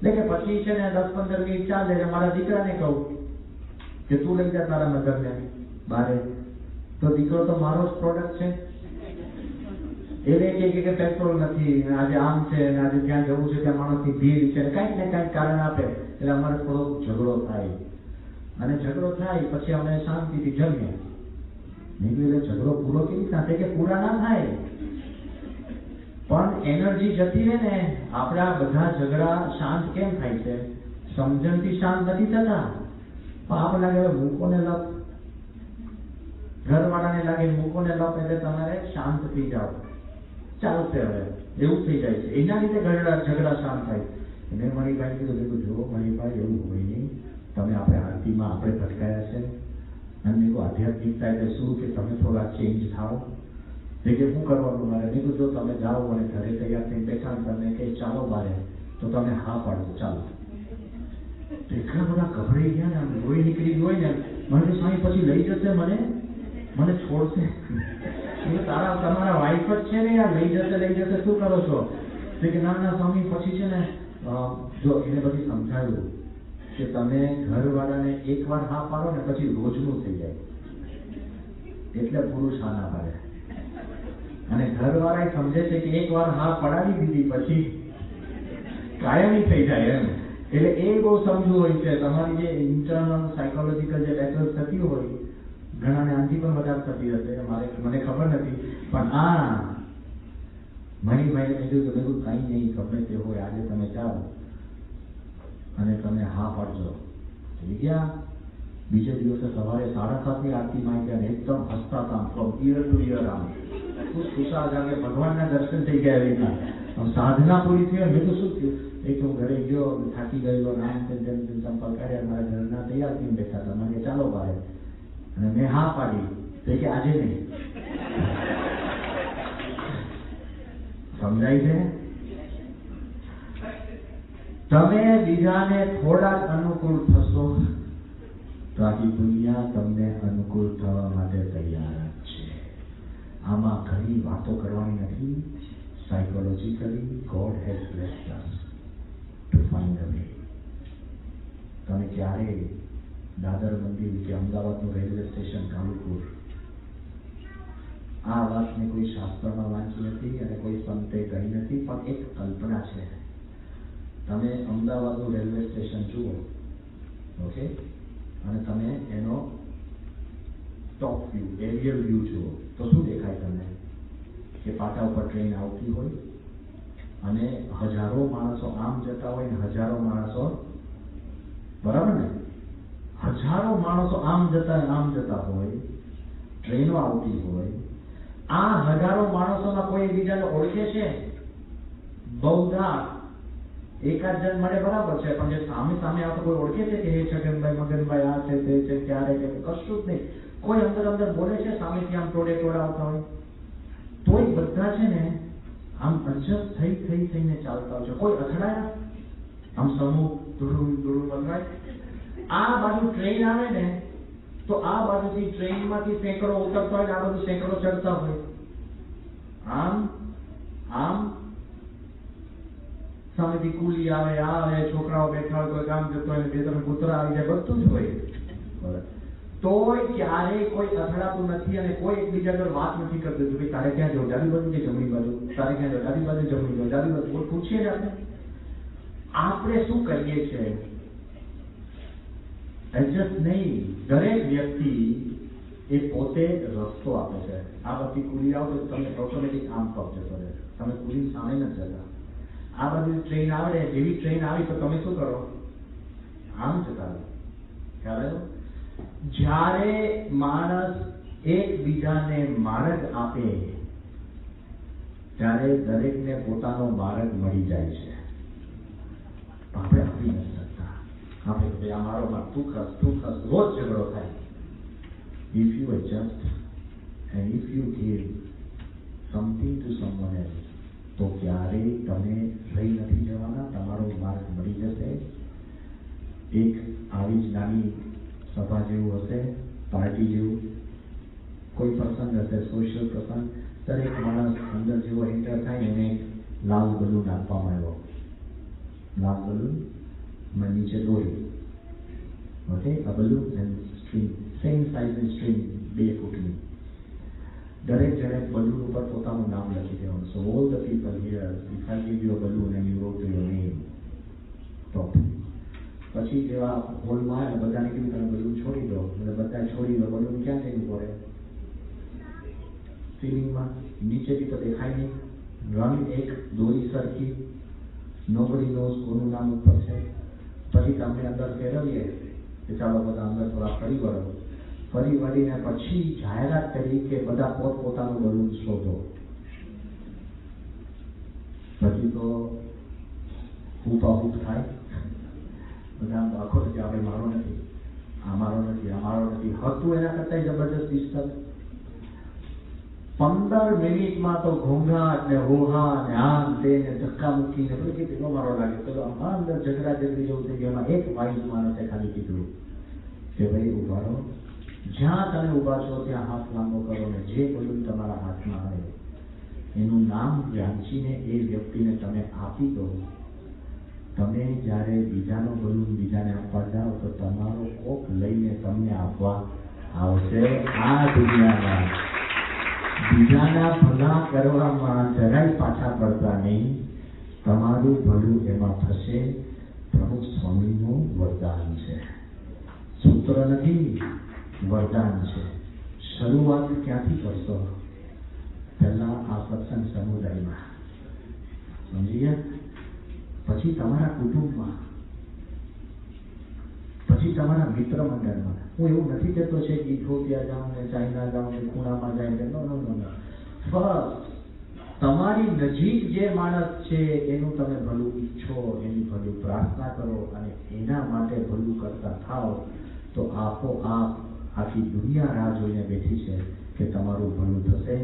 એટલે કે પછી છે ને 10-15 મિનિટ ચાલે એટલે મારા દીકરાને કહું કે તું લઈ જા તારા મધરને બહારે. તો દીકરો તો મારો જ પ્રોડક્ટ છે. એને કે પેટ્રોલ નથી, આજે આમ છે, આજે ત્યાં જવું છે, ત્યાં માણસની ભીડ છે, કાંઈક ને કાંઈક કારણ આપે. એટલે અમારે થોડો ઝઘડો થાય, અને ઝઘડો થાય પછી અમે શાંતિથી જમીએ. નહીં તો એટલે ઝઘડો પૂરો કેવી રીતના થાય? કે પૂરા ના થાય, પણ એનર્જી જતી રહે ને. આપણા બધા ઝઘડા શાંત કેમ થાય છે? સમજણથી શાંત નથી થતા. પાપ લાગે મૂકોને લપ, ઘરવાળાને લાગે મૂકોને લપ, એટલે તમારે શાંત થઈ જાઓ, ચાલશે હવે, એવું થઈ જાય છે. એના લીધે ઝઘડા શાંત થાય. મેં મણિભાઈ કીધું, જો મણિભાઈ એવું હોય નહીં, તમે આપણે આરતીમાં આપણે ભટકાયા છે, અને મેં કહું આધ્યાત્મિકતા એટલે શું કે તમે થોડા ચેન્જ થાઓ. કે શું કરવાનું મારે? મેં કીધું જો તમે જાઓ અને ઘરે તૈયાર થઈને બેઠા તમને કે ચાલો બારે, તો તમે હા પાડો, ચાલો. એટલા બધા ગભરાઈ ગયા ને, આમ લોહી નીકળી ગયું હોય ને, મને સ્વામી પછી લઈ જશે, મને છોડશે. તમારા વાઈફ જ છે ને યાર, લઈ જશે શું કરો છો? કે ના સ્વામી પછી છે ને, જો એને બધી સમજાવ્યું કે તમે ઘરવાળાને એકવાર હા પાડો ને પછી રોજનું થઈ જાય, એટલે પુરુષ હા ના પાડે. અને ઘરવાળા સમજે છે કે એકવાર હા પડાવી દીધી પછી કાયમી થઈ જાય એમ. એટલે એ બહુ સમજવું હોય છે. તમારી જે ઇન્ટરનલ સાયકોલોજીકલ જે બેટલ્સ થતી હોય, ઘણાને આનથી પણ વધારે થતી હશે, મને ખબર નથી, પણ મણિભાઈને મેં કીધું કંઈ નહીં, ગમે તે હોય, આજે તમે જાઓ અને તમે હા પાડજો. થઈ ગયા. બીજે દિવસે સવારે 7:30 આરતીમાં આવી ગયા, એકદમ હસતા હતા, ફ્રોમ ઈયર ટુ ઈયર. આમ ખુશખુશાલ જાગે, ભગવાનના દર્શન થઈ ગયા. એવી રીતના સાધના પૂરી થઈ. મેં તો શું થયું? એક હું ઘરે ગયો, થાકી ગયેલો, નામ તેમ સંપર્ક કર્યા, મારા ઘરના તૈયાર થઈને બેઠા હતા, મને ચાલો બહાર, અને મેં હા પાડી. તો કે આજે નહીં. સમજાય છે? તમે બીજાને થોડાક અનુકૂળ થશો તો આખી દુનિયા તમને અનુકૂળ થવા માટે તૈયાર જ છે. આમાં ઘણી વાતો કરવાની નથી. Psychologically God has blessed us to find a way. તમે ક્યારે દાદર મંદિર કે અમદાવાદનું રેલવે સ્ટેશન કાલુપુર, આ વાત મેં કોઈ શાસ્ત્રમાં વાંચી નથી અને કોઈ સંતે કહી નથી, પણ એક કલ્પના છે. તમે અમદાવાદનું રેલવે સ્ટેશન જુઓ, ઓકે, અને તમે એનો ટોપ વ્યૂ, એરિયલ વ્યૂ જુઓ, તો શું દેખાય તમને? કે પાટા ઉપર ટ્રેન આવતી હોય અને હજારો માણસો આમ જતા હોય ને હજારો માણસો, બરાબર ને, હજારો માણસો આમ જતા હોય, ટ્રેનો આવતી હોય. આ હજારો માણસોમાં કોઈ એકબીજાને ઓળખે છે? બહુધા એકાદ જણ મળે બરાબર છે, પણ જે સામે આવતો કોઈ ઓળખે છે કે હે છગનભાઈ, મગનભાઈ, આ છે તે છે, ક્યારે કે કશું જ નહીં. કોઈ અંદર બોલે છે? સામેથી આમ ટોળા આવતા હોય તોય બધા છે ને આમ અડજસ્ટ થઈને ચાલતા હોય છે. કોઈ અથડાયા? આમ સમૂહ ધૂળું બંધાય. આ બાજુ ટ્રેન આવે ને તો આ બાજુથી ટ્રેનમાંથી સેંકડો ઉતરતા હોય ને આ બાજુ સેંકડો ચડતા હોય. આમ સામેથી કુલી આવે, છોકરાઓ બેઠા હોય, કોઈ કામ જતો હોય, 2-3 કૂતરા આવી જાય, બધું જ હોય. તોય ક્યારેય કોઈ અથડાતું નથી અને કોઈ એકબીજા જોડે વાત નથી કરતું. ભાઈ તારે ક્યાં જવું? ડાબી બાજુ કે જમણી બાજુ? તારે ક્યાં જવું? ડાબી બાજુ, જમણી બાજુ, ડાબી બાજુ. કોઈ પૂછીએ ને આપણે શું કરીએ છીએ? એડજસ્ટ નહીં. દરેક વ્યક્તિ એ પોતે રસ્તો આપે છે. આ બધી કુલી આવો તો તમને ઓટોમેટિક આમ પગ જતો રહે, તમે કુલી સામે નથી જતા. આ બાજુ ટ્રેન આવે, જેવી ટ્રેન આવી તો તમે શું કરો? આમ જતા રહો. ખ્યાલ આવ્યો? જ્યારે માણસ એકબીજાને માર્ગ આપે ત્યારે દરેકને પોતાનો માર્ગ મળી જાય છે. આપણે આપી નથી શકતા. આપણે આ મારો માર્ગ, તું ખસ, રોજ ઝઘડો થાય. If you adjust and if you give something to someone else, તો ક્યારેય તમે રહી નથી જવાના. તમારો માર્ગ મળી જશે એક આવી જ નાની સભા જેવું હશે, પાર્ટી જેવું કોઈ પ્રસંગ હશે, સોશિયલ પ્રસંગ, દરેક માણસ અંદર જેવો એન્ટર થાય એને લાલ બલૂન આપવામાં આવ્યો. લાલ બલૂન માં નીચે દોરી, okay, a balloon and string, same size and string, 2 ફૂટની. દરેક જણે બલૂન ઉપર પોતાનું નામ લખી દેવાનું. So all the people here, if I give you a balloon and you wrote your name, top. પછી જેવા હોલમાં આવ્યા બધાને કીધું તમે બલૂન છોડી દો, એટલે બધા છોડી દો. બલૂન ક્યાં જઈને પડે? સીલિંગમાં, નીચેથી તો દેખાય નહીં. રંગ એક, દોરી સરખી, nobody knows કોનું નામ ઉપર છે. પછી તમને અંદર ફેરવીએ કે ચાલો બધા અંદર થોડા ફરી વળો. ફરી વળીને પછી જાહેરાત કરી કે બધા પોતપોતાનું બલૂન શોધો. પછી તો હૂપાહૂપ થાય. બધા આખો નથી, આપણે મારો નથી, આ મારો નથી, આ મારો નથી. હતું એના કરતા જબરજસ્ત ડિસ્ટર્બ. 15 મિનિટમાં તો ઘોંઘાટ ને હોહા ને આમ તે ને ધક્કા મૂકીને પેલો કે પેલો મારો લાગ્યો, પેલો આમાં અંદર ઝઘડા ઝઘડી જેવું થઈ ગયું. એમાં એક વાઇઝ માણસે ખાલી કીધું કે ભાઈ ઉભા રહો, જ્યાં તમે ઉભા છો ત્યાં હાથ લાંબો કરો ને જે બલૂન તમારા હાથમાં આવે એનું નામ વાંચીને એ વ્યક્તિને તમે આપી દો. તમે જ્યારે બીજાનો બલૂન બીજાને આપવા જાઓ તો તમારો કોક લઈને તમને આપવા આવશે. આ દુનિયામાં બીજાના ભલા કરવામાં જરાય પાછા પડતા નહીં. તમારું ભલું એમાં થશે. પ્રમુખ સ્વામીનું વરદાન છે, સૂત્ર નથી, વરદાન છે. શરૂઆત ક્યાંથી કરશો? પહેલા આ સત્સંગ સમુદાયમાં, સમજી ગયા? પછી તમારા કુટુંબમાં, પછી તમારા મિત્ર મંડળમાં. હું એવું નથી કહેતો છે કે ઇથોપિયા જાઉં ને ચાઇના જાઉં ને ખૂણામાં જાય ને, નો નો નો નો. ફર્સ્ટ તમારી નજીક જે માણસ છે એનું તમે ભલું ઈચ્છો, એની ભલું પ્રાર્થના કરો અને એના માટે ભલું કરતા થાઓ તો આપોઆપ આખી દુનિયા રાહ જોઈને બેઠી છે કે તમારું ભલું થશે.